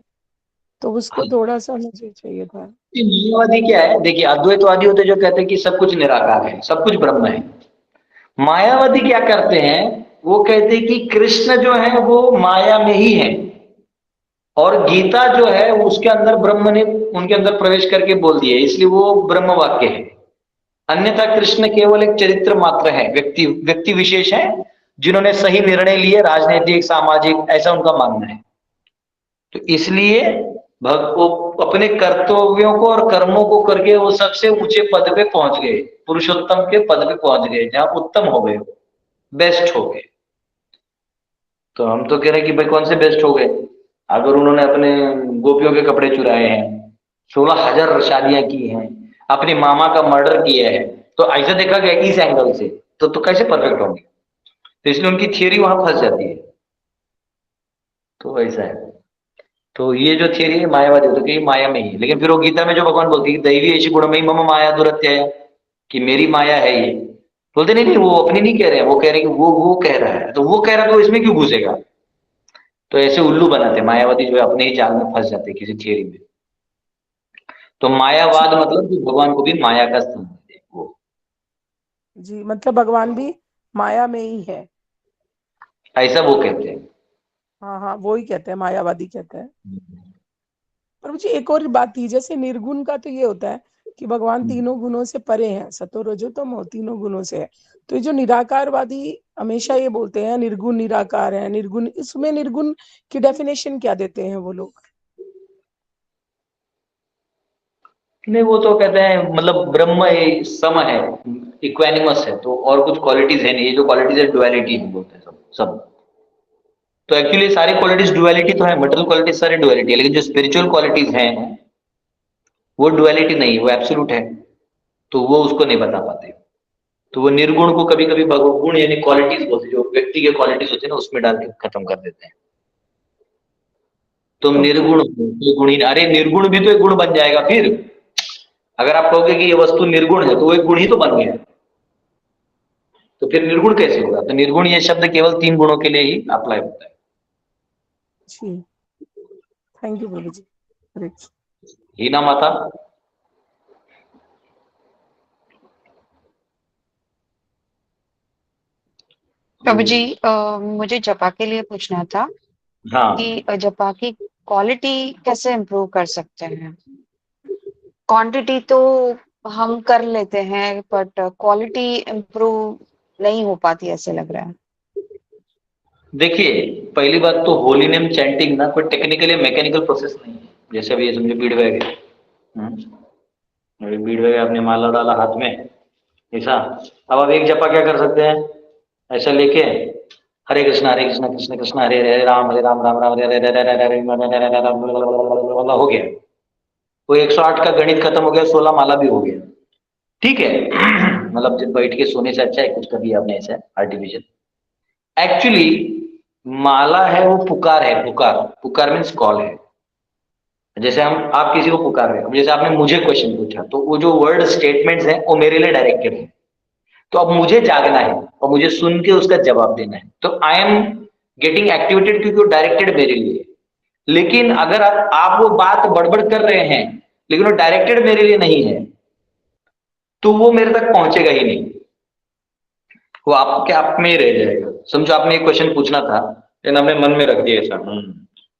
तो उसको थोड़ा सा मुझे चाहिए था। मायावादी क्या है? देखिए, अद्वैतवादी होते जो कहते हैं कि सब कुछ निराकार है, सब कुछ ब्रह्म है। मायावादी क्या करते हैं, वो कहते हैं कि कृष्ण जो है वो माया में ही है, और गीता जो है उसके अंदर ब्रह्म ने उनके अंदर प्रवेश करके बोल दिया, इसलिए वो ब्रह्म वाक्य है। अन्यथा कृष्ण केवल एक चरित्र मात्र है, व्यक्ति विशेष है जिन्होंने सही निर्णय लिए, राजनीतिक, सामाजिक, ऐसा उनका मानना है। तो इसलिए वो अपने कर्तव्यों को और कर्मों को करके वो सबसे ऊंचे पद पे पहुंच गए, पुरुषोत्तम के पद पे पहुंच गए, जहां उत्तम हो गए, बेस्ट हो गए। तो हम तो कह रहे हैं कि भाई कौन से बेस्ट हो गए? अगर उन्होंने अपने गोपियों के कपड़े चुराए हैं, 16,000 शादियां की हैं, अपने मामा का मर्डर किया है, तो ऐसा देखा गया इस एंगल से, तो कैसे परफेक्ट होंगे? तो इसलिए उनकी थियरी वहां फंस जाती है। तो ऐसा है, तो ये जो थियरी है मायावादी होता है कि माया में ही, लेकिन फिर वो गीता में जो भगवान बोलते हैं दैवी ऐसी गुण में मम माया दुरत्य, कि मेरी माया है ये, बोलते नहीं वो अपनी नहीं कह रहे हैं, वो कह रहे हैं कि वो कह रहा है, तो वो कह रहा है तो इसमें क्यों घुसेगा? तो ऐसे उल्लू बनाते मायावादी, जो है अपने ही जाल में फंस जाते किसी थियरी में। तो मायावाद मतलब कि भगवान को भी माया का स्थान देते हैं वो। जी, मतलब भगवान भी माया में ही है, ऐसा वो कहते हैं। हाँ हाँ, वो ही कहते हैं, मायावादी कहते हैं। पर मुझे एक और बात थी, जैसे निर्गुण का तो ये होता है कि भगवान तीनों गुणों से परे हैं, सतो रजो तमो तीनों गुणों से है। तो ये जो निराकारवादी हमेशा ये बोलते हैं निर्गुण निराकार है, निर्गुण, इसमें निर्गुण की डेफिनेशन क्या देते हैं वो लोग? नहीं, वो तो कहते हैं मतलब ब्रह्म सम है, इक्वानिमस है, तो और कुछ क्वालिटीज है नहीं, ये जो क्वालिटीज है डुअलिटी है बोलते हैं सब। तो एक्चुअली सारी क्वालिटीज डुअलिटी तो है, मटेरियल क्वालिटीज सारी डुअलिटी है, लेकिन जो स्पिरिचुअल क्वालिटीज हैं वो डुअलिटी नहीं, वो एब्सोल्यूट है, तो वो उसको नहीं बता पाते। तो वो निर्गुण को कभी कभी गुण यानी क्वालिटीज बोलते, जो व्यक्ति के क्वालिटीज होते हैं ना उसमें डाल के खत्म कर देते हैं। तुम निर्गुण हो, गुणी, अरे निर्गुण भी तो एक गुण बन जाएगा फिर। अगर आप कहोगे कि ये वस्तु निर्गुण है तो वो एक गुण ही तो बन गया, तो फिर निर्गुण कैसे होगा? तो निर्गुण ये शब्द केवल 3 गुणों के लिए ही अप्लाई होता है। जी, थैंक यू प्रभु जी। हीना माता। प्रभु जी मुझे जपा के लिए पूछना था कि जपा की क्वालिटी कैसे इम्प्रूव कर सकते हैं? क्वांटिटी तो हम कर लेते हैं बट क्वालिटी इम्प्रूव नहीं हो पाती ऐसे लग रहा है। देखिए, पहली बात तो होली नेम चैंटिंग ना कोई टेक्निकली मैकेनिकल प्रोसेस नहीं है। जैसे अभी ये समझो बीड बैग है, अभी बीड बैग आपने माला डाला हाथ में ऐसा, अब आप एक जपा क्या कर सकते हैं, ऐसा लेके हरे कृष्ण कृष्ण कृष्ण हरे हरे हरे राम राम राम हरे हरे हरे हरे हरे हरे हो गया। वो 108 का गणित खत्म हो गया, 16 माला भी हो गया। ठीक है। मतलब जब बैठ के सोने से अच्छा है कुछ कर दिया आपने ऐसा आर्टिफिशियल। एक्चुअली माला है वो पुकार है, पुकार, पुकार मीन्स कॉल है। जैसे हम आप किसी को पुकार रहे हो, जैसे आपने मुझे क्वेश्चन पूछा तो वो जो वर्ड स्टेटमेंट्स हैं वो मेरे लिए डायरेक्टेड है। तो अब मुझे जागना है और मुझे सुन के उसका जवाब देना है, तो आई एम गेटिंग एक्टिवेटेड क्योंकि वो डायरेक्टेड मेरे लिए। लेकिन अगर आप वो बात बड़बड़ कर रहे हैं लेकिन वो डायरेक्टेड मेरे लिए नहीं है तो वो मेरे तक पहुंचेगा ही नहीं, वो आपके आप में ही रह जाएगा। समझो आपने एक क्वेश्चन पूछना था लेकिन हमने मन में रख दिया ऐसा,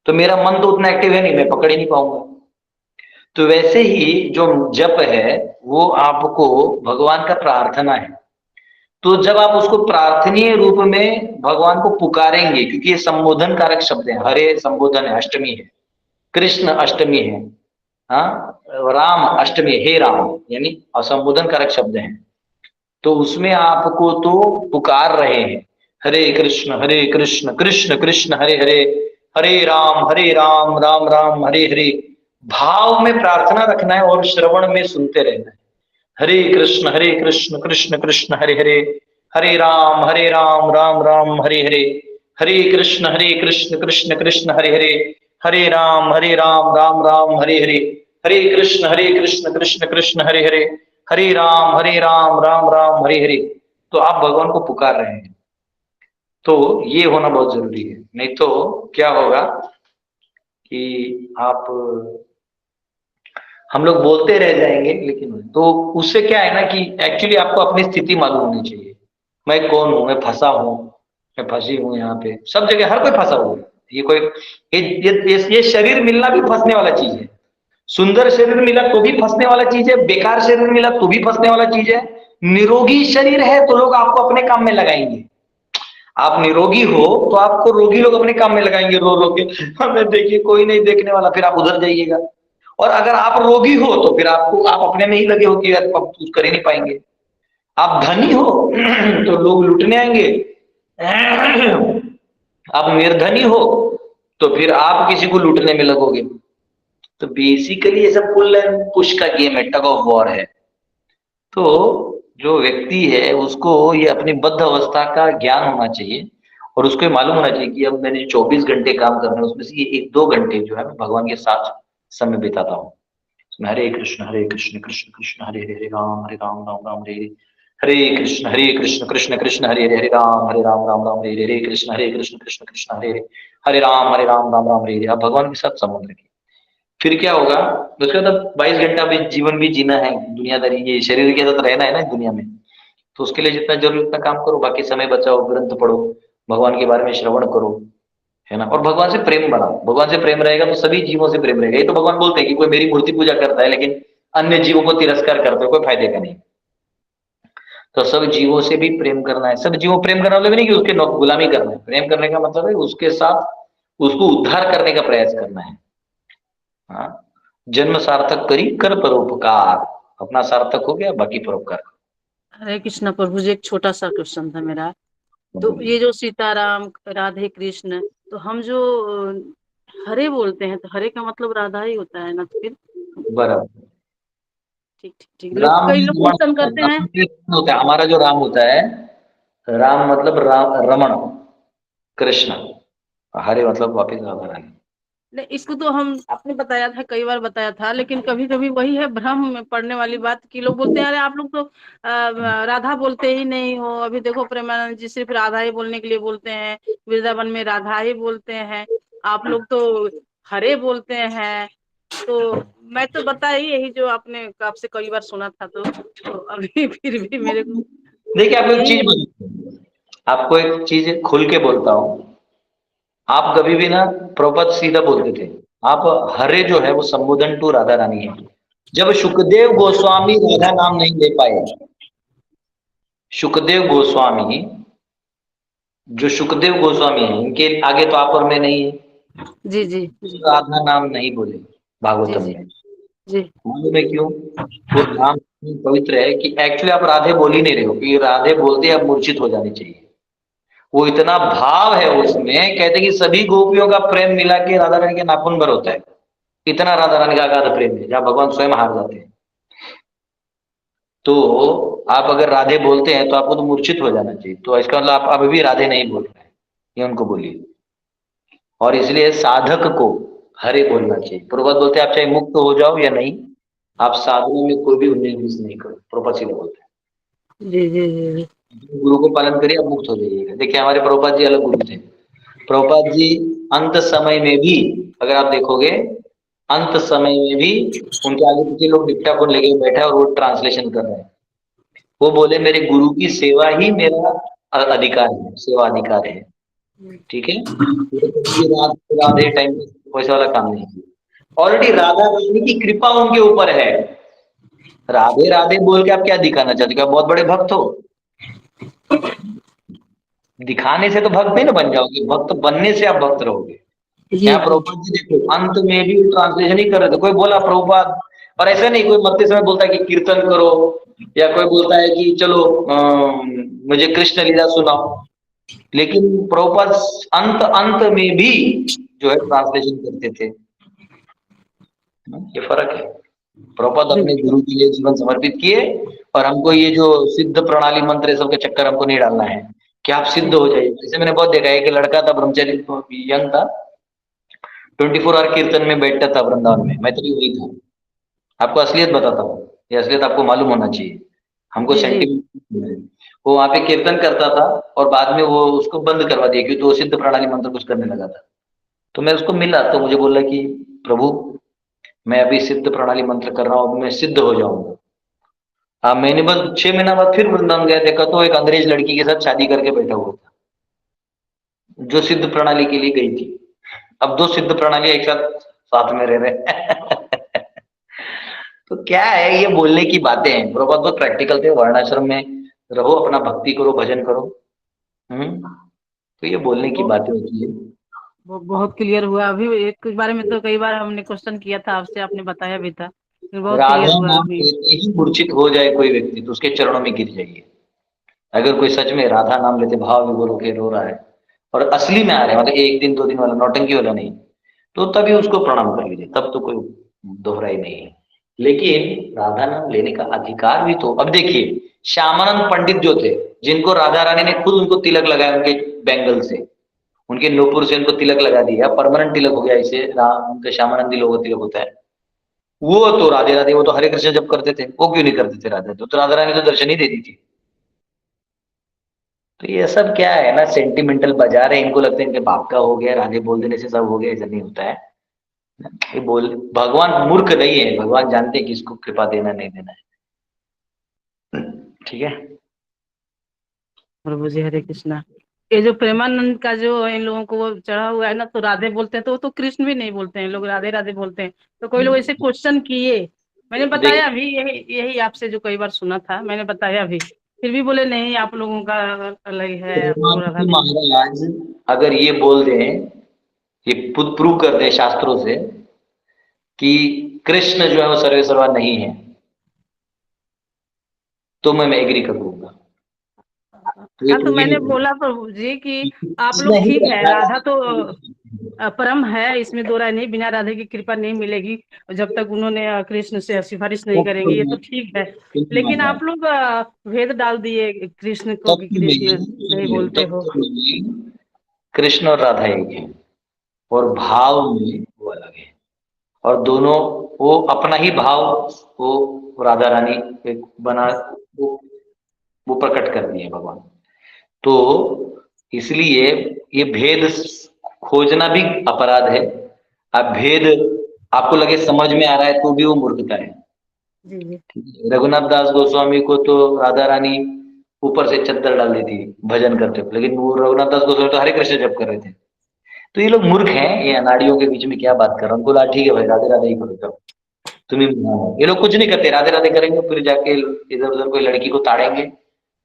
तो मेरा मन तो उतना एक्टिव है नहीं, मैं पकड़ ही नहीं पाऊंगा। तो वैसे ही जो जप है वो आपको भगवान का प्रार्थना है। तो जब आप उसको प्रार्थनीय रूप में भगवान को पुकारेंगे, क्योंकि ये संबोधन कारक शब्द है, हरे संबोधन है, अष्टमी है, कृष्ण अष्टमी है, हाँ, राम अष्टमी है, हे राम यानी असंबोधन कारक शब्द हैं। तो उसमें आपको तो पुकार रहे हैं हरे कृष्ण कृष्ण कृष्ण हरे हरे, हरे राम राम राम हरे हरे। भाव में प्रार्थना रखना है और श्रवण में सुनते रहना है। हरे कृष्ण कृष्ण कृष्ण हरे हरे, हरे राम राम राम हरे हरे, हरे कृष्ण कृष्ण कृष्ण हरे हरे, हरे राम राम राम हरे हरे, हरे कृष्ण कृष्ण कृष्ण हरे हरे, हरे राम राम राम हरे हरे। तो आप भगवान को पुकार रहे हैं, तो ये होना बहुत जरूरी है। नहीं तो क्या होगा कि आप हम लोग बोलते रह जाएंगे लेकिन, तो उससे क्या है ना कि एक्चुअली आपको अपनी स्थिति मालूम होनी चाहिए। मैं कौन हूं, मैं फंसा हूं, मैं फंसी हूं यहाँ पे, सब जगह हर कोई फंसा हुआ है। ये कोई ये शरीर मिलना भी फंसने वाला चीज है। सुंदर शरीर मिला तो भी फंसने वाला चीज है, बेकार शरीर मिला तो भी फंसने वाला चीज है। निरोगी शरीर है तो लोग आपको अपने काम में लगाएंगे। आप निरोगी हो तो आपको रोगी लोग अपने काम में लगाएंगे, रो रो के हमें देखिए कोई नहीं देखने वाला, फिर आप उधर जाइएगा। और अगर आप रोगी हो तो फिर आपको आप अपने में ही लगे हो कि आप कुछ कर ही नहीं पाएंगे। आप धनी हो तो लोग लूटने आएंगे, आप निर्धनी हो तो फिर आप किसी को लूटने में लगोगे। तो बेसिकली ये सब पुल एंड पुश का गेम है, टग ऑफ वॉर है। तो जो व्यक्ति है उसको ये अपनी बद्ध अवस्था का ज्ञान होना चाहिए और उसको ये मालूम होना चाहिए कि अब मैंने 24 घंटे काम करना है उसमें से ये 1-2 घंटे जो है मैं भगवान के साथ समय बिताता हूँ। उसमें हरे कृष्ण कृष्ण कृष्ण हरे हरे, हरे राम राम राम हरे हरे, हरे कृष्ण कृष्ण कृष्ण हरे हरे, हरे राम राम राम हरे हरे, हरे कृष्ण कृष्ण कृष्ण हरे हरे, हरे राम राम राम हरे हरे। आप भगवान के साथ संबंध रखिए। फिर क्या होगा, उसके बाद 22 घंटा भी जीवन भी जीना है, दुनियादारी ये शरीर के साथ रहना है ना दुनिया में, तो उसके लिए जितना जरूरी उतना काम करो, बाकी समय बचाओ, ग्रंथ पढ़ो, भगवान के बारे में श्रवण करो, है ना। और भगवान से प्रेम बढ़ाओ। भगवान से प्रेम रहेगा तो सभी जीवों से प्रेम रहेगा। ये तो भगवान बोलते हैं कि कोई मेरी मूर्ति पूजा करता है लेकिन अन्य जीवों को तिरस्कार करता है, कोई फायदे का नहीं। तो सब जीवों से भी प्रेम करना है। सब जीवों प्रेम करना मतलब नहीं कि उसके गुलामी करना है। प्रेम करने का मतलब है उसके साथ उसको उद्धार करने का प्रयास करना है। हाँ, जन्म सार्थक करी कर परोपकार, अपना सार्थक हो गया बाकी परोपकार। हरे कृष्ण प्रभु जी, एक छोटा सा क्वेश्चन था मेरा। तो ये जो सीताराम राधे कृष्ण, तो हम जो हरे बोलते हैं तो हरे का मतलब राधा ही होता है ना? तो फिर बराबर, ठीक ठीक ठीक। लोग कई लोग क्वेश्चन करते हैं होता है हमारा जो राम होता है, राम मतलब रमण कृष्ण, हरे मतलब वापिस राधा रानी। नहीं, इसको तो हम आपने बताया था, कई बार बताया था, लेकिन कभी कभी वही है भ्रम में पड़ने वाली बात कि लोग बोलते हैं अरे आप लोग तो राधा बोलते ही नहीं हो। अभी देखो प्रेमानंद जी सिर्फ राधा ही बोलने के लिए बोलते हैं, वृंदावन में राधा ही बोलते हैं, आप लोग तो हरे बोलते हैं। तो मैं तो बताई यही जो आपने आपसे कई बार सुना था, तो अभी फिर भी मेरे को देखिए आपको एक चीज खुल के बोलता हूँ। आप कभी भी ना प्रपद सीधा बोलते थे, आप हरे जो है वो संबोधन टू राधा रानी है। जब सुखदेव गोस्वामी राधा नाम नहीं ले पाए, सुखदेव गोस्वामी जो सुखदेव गोस्वामी है इनके आगे तो आप और मैं नहीं है, जी जी राधा नाम नहीं बोले भागवतम में। मालूम है क्यों? वो नाम पवित्र है कि एक्चुअली आप राधे बोल ही नहीं रहे हो, कि राधे बोलते आप मूर्छित हो जानी चाहिए। वो इतना भाव है उसमें, कहते कि सभी गोपियों का प्रेम मिला के राधा रानी के नाखून भर होता है। इतना राधा रानी का अगाध प्रेम है, जहाँ भगवान स्वयं हार जाते हैं। तो आप अगर राधे बोलते हैं तो आपको तो मूर्छित हो जाना चाहिए। तो इसका मतलब आप अभी भी राधे नहीं बोल रहे हैं, ये उनको बोलिए। और इसलिए साधक को हरे बोलना चाहिए। प्रभुपाद बोलते हैं आप चाहे मुक्त हो जाओ या नहीं, आप साधना में कोई भी 19-20 नहीं करो। प्रभुपाद सीधे बोलते हैं जी जी जी जी। गुरु को पालन करिए, आप मुक्त हो जाइएगा। देखिए हमारे प्रभुपाद जी अलग गुरु थे। प्रभुपाद जी अंत समय में भी, अगर आप देखोगे, अंत समय में भी उनके आगे पीछे लोग डिक्टाफोन लेके बैठे और वो ट्रांसलेशन कर रहे हैं। वो बोले मेरे गुरु की सेवा ही मेरा अधिकार है, सेवा अधिकार है। ठीक है, राधे टाइम वैसे वाला काम नहीं है। ऑलरेडी राधा रानी की कृपा उनके ऊपर है। राधे राधे बोल के आप क्या दिखाना चाहते हो? आप बहुत बड़े भक्त हो? दिखाने से तो भक्त नहीं ना बन जाओगे, भक्त बनने से आप भक्त रहोगे। यहाँ प्रभुपाद जी देखो अंत में भी ट्रांसलेशन ही कर रहे थे। कोई बोला प्रभुपाद, और ऐसा नहीं कोई मरते समय बोलता है कि कीर्तन करो, या कोई बोलता है कि चलो मुझे कृष्ण लीला सुनाओ, लेकिन प्रभुपाद अंत अंत में भी जो है ट्रांसलेशन करते थे। ये फर्क है। प्रभुपाद अपने गुरु के लिए जीवन समर्पित किए, और हमको ये जो सिद्ध प्रणाली मंत्र सबके चक्कर हमको नहीं डालना है कि आप सिद्ध हो जाइए। जैसे मैंने बहुत देखा है कि लड़का था ब्रह्मचारी, यंग था, 24 आवर कीर्तन में बैठता था वृंदावन में। मैं तो भी वही था। आपको असलियत बताता हूँ, ये असलियत आपको मालूम होना चाहिए। हमको सेंटिमेंट, वो वहां पे कीर्तन करता था और बाद में वो उसको बंद करवा दिया क्योंकि वो सिद्ध प्रणाली मंत्र कुछ करने लगा था। तो मैं उसको मिला तो मुझे बोला कि प्रभु मैं अभी सिद्ध प्रणाली मंत्र कर रहा हूँ, मैं सिद्ध हो जाऊंगा। मैंने बस 6 महीना बाद फिर वृंदावन गया, देखा तो एक अंग्रेज लड़की के साथ शादी करके बैठा हुआ था जो सिद्ध प्रणाली के लिए गई थी। अब 2 सिद्ध प्रणाली एक साथ में रह रहे तो क्या है, ये बोलने की बातें हैं। प्रभुपाद बहुत प्रैक्टिकल थे। वर्णाश्रम में रहो, अपना भक्ति करो, भजन करो। तो ये बोलने की बातें होती है। वो बहुत क्लियर हुआ। अभी एक बारे में तो कई बार हमने क्वेश्चन किया था आपसे, आपने बताया भी था, बहुत राधा क्लियर हुआ नाम अभी। लेते ही मूर्छित हो जाए कोई व्यक्ति तो उसके चरणों में गिर जाइए। अगर कोई सच में राधा नाम लेते भाव विभोर होकर रो रहा है और असली में आ रहा है, मतलब 1 दिन 2 दिन वाला, नौटंकी वाला नहीं, तो तभी उसको प्रणाम कर लीजिए, तब तो कोई दोहराई नहीं है। लेकिन राधा नाम लेने का अधिकार भी तो, अब देखिए श्यामानंद पंडित जो थे, जिनको राधा रानी ने खुद उनको तिलक लगाया, उनके बैंगल से, उनके नूपुर से उनको तिलक लगा दिया, परमानेंट तिलक हो गया। इसे उनके श्यामानंदी लोगों का तिलक होता है। वो तो राधे राधे, वो तो हरे कृष्ण जब करते थे, वो क्यों नहीं करते थे राधे? तो राधा रानी तो दर्शन ही दे दी थी। तो ये सब क्या है ना, सेंटिमेंटल बाजार है। इनको लगता है इनके बाप का हो गया, राधे बोल देने से सब हो गया। ऐसा नहीं होता है। ये बोल, भगवान मूर्ख नहीं है, भगवान जानते हैं कि इसको कृपा देना नहीं देना है। ठीक है प्रभु जी हरे कृष्णा। ये जो प्रेमानंद का जो इन लोगों को वो चढ़ा हुआ है ना, तो राधे बोलते हैं, तो वो तो कृष्ण भी नहीं बोलते हैं, लोग राधे राधे बोलते हैं। तो कोई लोग ऐसे क्वेश्चन किए, मैंने बताया भी, यही आपसे जो कई बार सुना था, मैंने बताया भी, फिर भी बोले नहीं आप लोगों का अलग है। महाराज अगर ये बोल दें, ये प्रूव कर दे शास्त्रों से कि कृष्ण जो है वो सर्वे सर्वा नहीं है, तो मैं एग्री कर लूंगा। हाँ, तो मैंने बोला प्रभु जी कि आप लोग ठीक है, राधा तो परम है, इसमें दो राय नहीं, बिना राधे की कृपा नहीं मिलेगी जब तक उन्होंने कृष्ण से सिफारिश नहीं करेंगे, ये तो ठीक है। लेकिन आप लोग भेद डाल दिए कृष्ण को कि कृष्ण नहीं बोलते हो। कृष्ण और राधा एक है और भाव में वो अलग है, और दोनों वो अपना ही भाव वो राधा रानी बना वो प्रकट कर दिए भगवान। तो इसलिए ये भेद खोजना भी अपराध है। अब भेद आपको लगे समझ में आ रहा है तो भी वो मूर्खता है। रघुनाथ दास गोस्वामी को तो राधा रानी ऊपर से चद्दर डाल दी थी भजन करते हुए, लेकिन वो रघुनाथ दास गोस्वामी तो हरे कृष्ण जप कर रहे थे। तो ये लोग मूर्ख हैं, ये अनाड़ियों के बीच में क्या बात कर रहा हूँ। बोला ठीक है भाई, राधे राधे ही करो, जाओ तुम्हें। ये लोग कुछ नहीं करते, राधे राधे करेंगे, फिर जाके इधर उधर कोई लड़की को ताड़ेंगे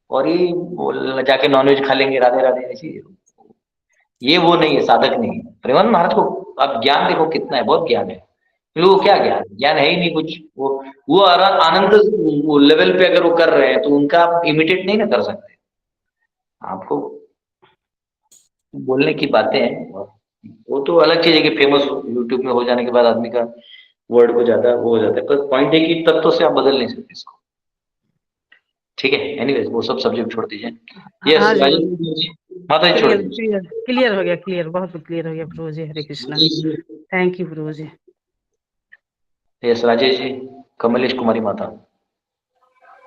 और ये जाके नॉनवेज खा लेंगे, राधे राधे ऐसी। ये वो नहीं है, साधक नहीं है। प्रेमानंद महाराज को आप ज्ञान देखो कितना है, बहुत ज्ञान है। वो क्या ज्ञान, ज्ञान है ही नहीं कुछ। वो आनंद लेवल पे अगर वो कर रहे हैं तो उनका आप इमिटेट नहीं ना कर सकते। आपको बोलने की बातें हैं, वो तो अलग चीज है कि फेमस यूट्यूब में हो जाने के बाद आदमी का वर्ड को ज्यादा वो हो जाता है, पर पॉइंट है कि तत्व से आप बदल नहीं सकते इसको। ठीक है, एनीवेज वो सब सब्जेक्ट छोड़ दीजिए। यस हाँ जी राजेश जी, माता जी छोड़ क्लियर दीजिए। क्लियर क्लियर हो गया, क्लियर, बहुत क्लियर हो गया प्रभु जी। हरे कृष्णा, थैंक यू प्रभु जी। यस राजेश जी, कमलेश कुमारी माता।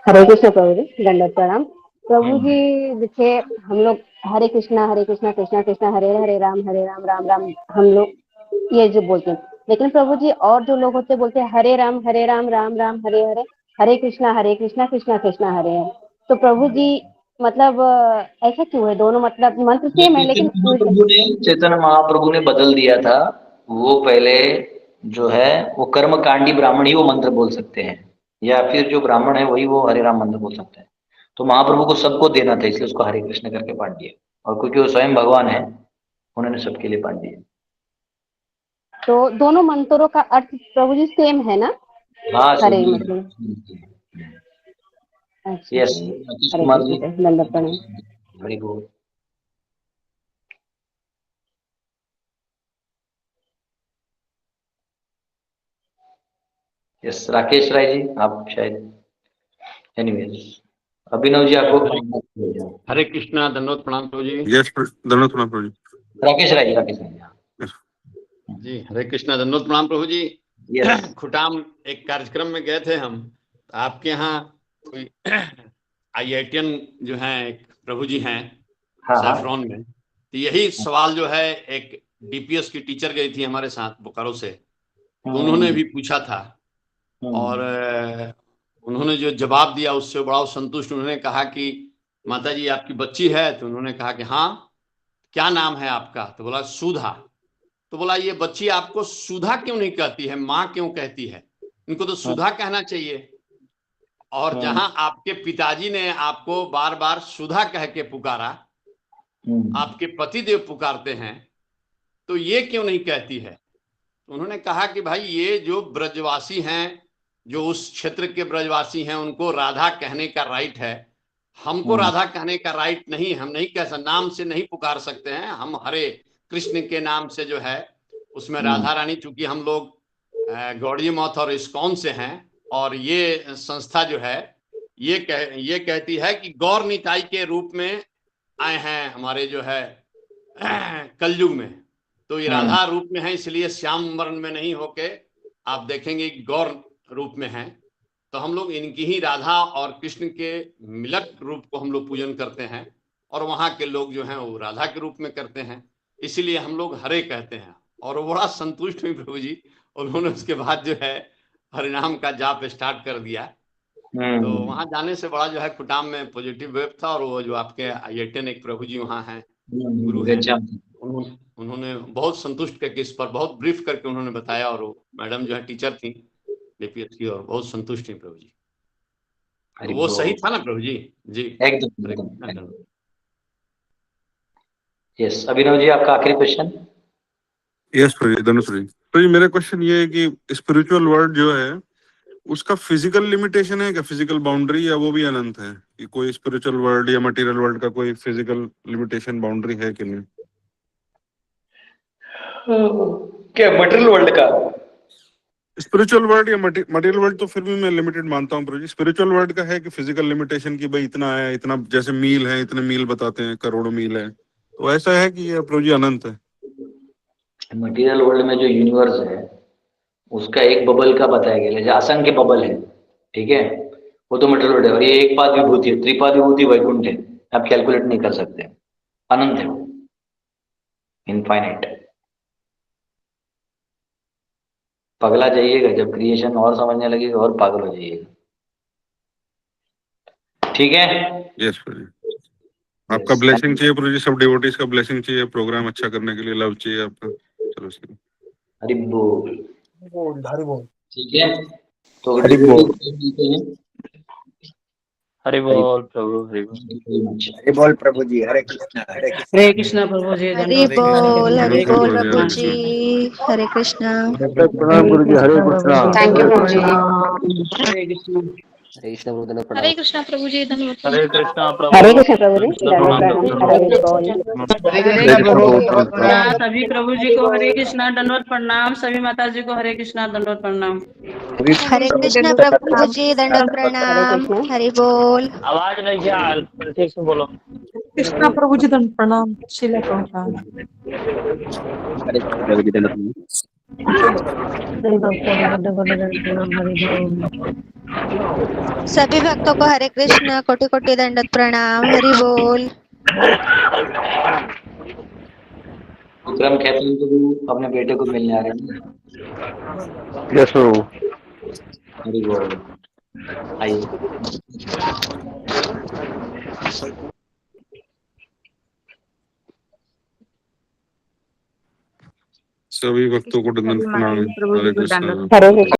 हरे कृष्ण प्रभु जी, दंडवत प्रणाम प्रभु जी। देखिए हम लोग हरे कृष्णा कृष्णा कृष्णा हरे राम राम राम हम लोग ये जो बोलते हैं, लेकिन प्रभु जी और जो लोग होते हैं बोलते हैं हरे राम राम राम हरे हरे, हरे कृष्णा कृष्णा कृष्णा हरे हरे। तो प्रभु जी मतलब ऐसा क्यों है? दोनों मतलब मंत्र सेम है लेकिन चैतन्य महाप्रभु ने बदल दिया था। वो पहले जो है वो कर्मकांडी ब्राह्मण ही वो मंत्र बोल सकते हैं, या फिर जो ब्राह्मण है वही वो हरे राम मंत्र बोल सकते हैं। तो महाप्रभु को सबको देना था, इसलिए उसको हरे कृष्ण करके बांट दिया, और क्योंकि वो स्वयं भगवान है उन्होंने सबके लिए बांट दिया। तो दोनों मंत्रों का अर्थ प्रभु जी सेम है ना? हाँ हरे मतलब अच्छा यस हरे कृष्ण, दंडवत प्रणाम। हरि बोल। यस राकेश राय जी, आप शायद एनीवेज। अभिनव जी आपको हरे कृष्णा, दंडवत प्रणाम प्रभु जी। यस दंडवत प्रणाम प्रभु जी। राकेश राय जी हरे कृष्णा, दंडवत प्रणाम प्रभु जी। खुटाम एक कार्यक्रम में गए थे हम, तो आपके यहाँ कोई IITian जो है एक प्रभु जी हैं सैफरॉन में, तो यही सवाल जो है एक DPS की टीचर गई थी हमारे साथ बोकारो से, तो उन्होंने भी पूछा था और उन्होंने जो जवाब दिया उससे बड़ा संतुष्ट। उन्होंने कहा कि माता जी आपकी बच्ची है? तो उन्होंने कहा कि हाँ। क्या नाम है आपका? तो बोला सुधा। तो बोला ये बच्ची आपको सुधा क्यों नहीं कहती है, माँ क्यों कहती है? इनको तो सुधा कहना चाहिए। और जहां आपके पिताजी ने आपको बार बार सुधा कह के पुकारा, आपके पतिदेव पुकारते हैं, तो ये क्यों नहीं कहती है? तो उन्होंने कहा कि भाई ये जो ब्रजवासी हैं, जो उस क्षेत्र के ब्रजवासी हैं, उनको राधा कहने का राइट है, हमको राधा कहने का राइट नहीं। हम नहीं कह सकते, नाम से नहीं पुकार सकते हैं। हम हरे कृष्ण के नाम से जो है उसमें राधा रानी, चूंकि हम लोग गौड़ीय मठ और इस्कॉन से हैं, और ये संस्था जो है ये कहती है कि गौर निताई के रूप में आए हैं हमारे जो है कलयुग में, तो ये राधा रूप में है, इसलिए श्याम वर्ण में नहीं होके आप देखेंगे गौर रूप में है। तो हम लोग इनकी ही राधा और कृष्ण के मिलक रूप को हम लोग पूजन करते हैं, और वहाँ के लोग जो हैं वो राधा के रूप में करते हैं, इसीलिए हम लोग हरे कहते हैं। और वो बड़ा संतुष्ट हुई प्रभु जी, उन्होंने उसके बाद जो है हरिनाम का जाप स्टार्ट कर दिया। तो वहां जाने से बड़ा जो है खुटाम में पॉजिटिव वेव था। और वो जो आपके IITian एक प्रभु जी वहाँ हैं, गुरु हैं, उन्होंने बहुत संतुष्ट करके इस पर बहुत ब्रीफ करके उन्होंने बताया, और वो मैडम जो है टीचर थी DPS की, और बहुत संतुष्ट थी प्रभु जी। तो वो सही था ना प्रभु जी? जी एकदम। यस अभिनव जी आपका आखिरी क्वेश्चन। यस प्रभु जी, धनुष जी। तो जी मेरा क्वेश्चन ये है कि स्पिरिचुअल वर्ल्ड जो है उसका फिजिकल लिमिटेशन है क्या, फिजिकल बाउंड्री, या वो भी अनंत है? कि कोई स्पिरिचुअल वर्ल्ड या मटेरियल वर्ल्ड का कोई फिजिकल लिमिटेशन बाउंड्री है कि नहीं? क्या मटेरियल वर्ल्ड का? स्पिरिचुअल वर्ल्ड या मटेरियल वर्ल्ड तो फिर भी मैं लिमिटेड मानता हूँ प्रभु जी। स्पिरिचुअल वर्ल्ड का है कि फिजिकल लिमिटेशन की भाई इतना है, इतना, जैसे मील है, इतने मील बताते हैं, करोड़ों मील है, तो ऐसा है कि ये प्रभु जी अनंत है? मटेरियल वर्ल्ड में जो यूनिवर्स है उसका एक बबल का बताया गया, जैसे असंख्य बबल है, ठीक है, वो तो मटेरियल वर्ल्ड है। और ये एक पाद विभूति है, त्रिपाद विभूति वैकुंठ है, आप कैलकुलेट नहीं कर सकते, अनंत है, इनफाइनाइट। पगला जाइएगा जब क्रिएशन और समझने लगेगा, और पागल हो जाइएगा। ठीक है, यस प्रभु जी। आपका ब्लेसिंग चाहिए प्रभु जी, सब डिवोटीज का ब्लेसिंग चाहिए प्रोग्राम अच्छा करने के लिए, लव चाहिए आपका। चलो हरि बोल, हरि बोल। ठीक है, तो हरि बोल। हरि बोल प्रभु, हरि बोल। हरि बोल प्रभु जी। हरे कृष्णा हरे कृष्णा प्रभु जी। हरि बोल प्रभु जी। हरे कृष्णा। प्रणाम गुरु जी। हरे कृष्णा। थैंक यू प्रभु जी। हरे कृष्णा। हरे कृष्ण प्रभु दंडवत हरे प्रणाम। कृष्णा प्रभु जी धन्यवाद। हरे कृष्णा प्रभु। हरे कृष्ण प्रभु जी दंडवत प्रणाम। हरे बोल। हरे कृष्णा प्रभु दंडवत प्रणाम सभी प्रभु जी को हरे कृष्णा दंडवत प्रणाम सभी माता जी को हरे कृष्णा दंडवत प्रणाम। हरे कृष्णा प्रभु जी दंडवत प्रणाम। हरि बोल। आवाज नहीं क्या ठीक से बोलो। कृष्णा प्रभु जी दंड प्रणाम। शिला प्रभुपाद। सभी भक्तों को हरे कृष्णा कोटि कोटि दंडवत प्रणाम। हरि बोल। विक्रम कहते हैं कि वो अपने बेटे को मिलने आ रहे हैं। यस प्रभु। हरि बोल। आइए। सभी भक्तों को दंडवत प्रणाम। हरे कृष्णा। हरे कृष्ण।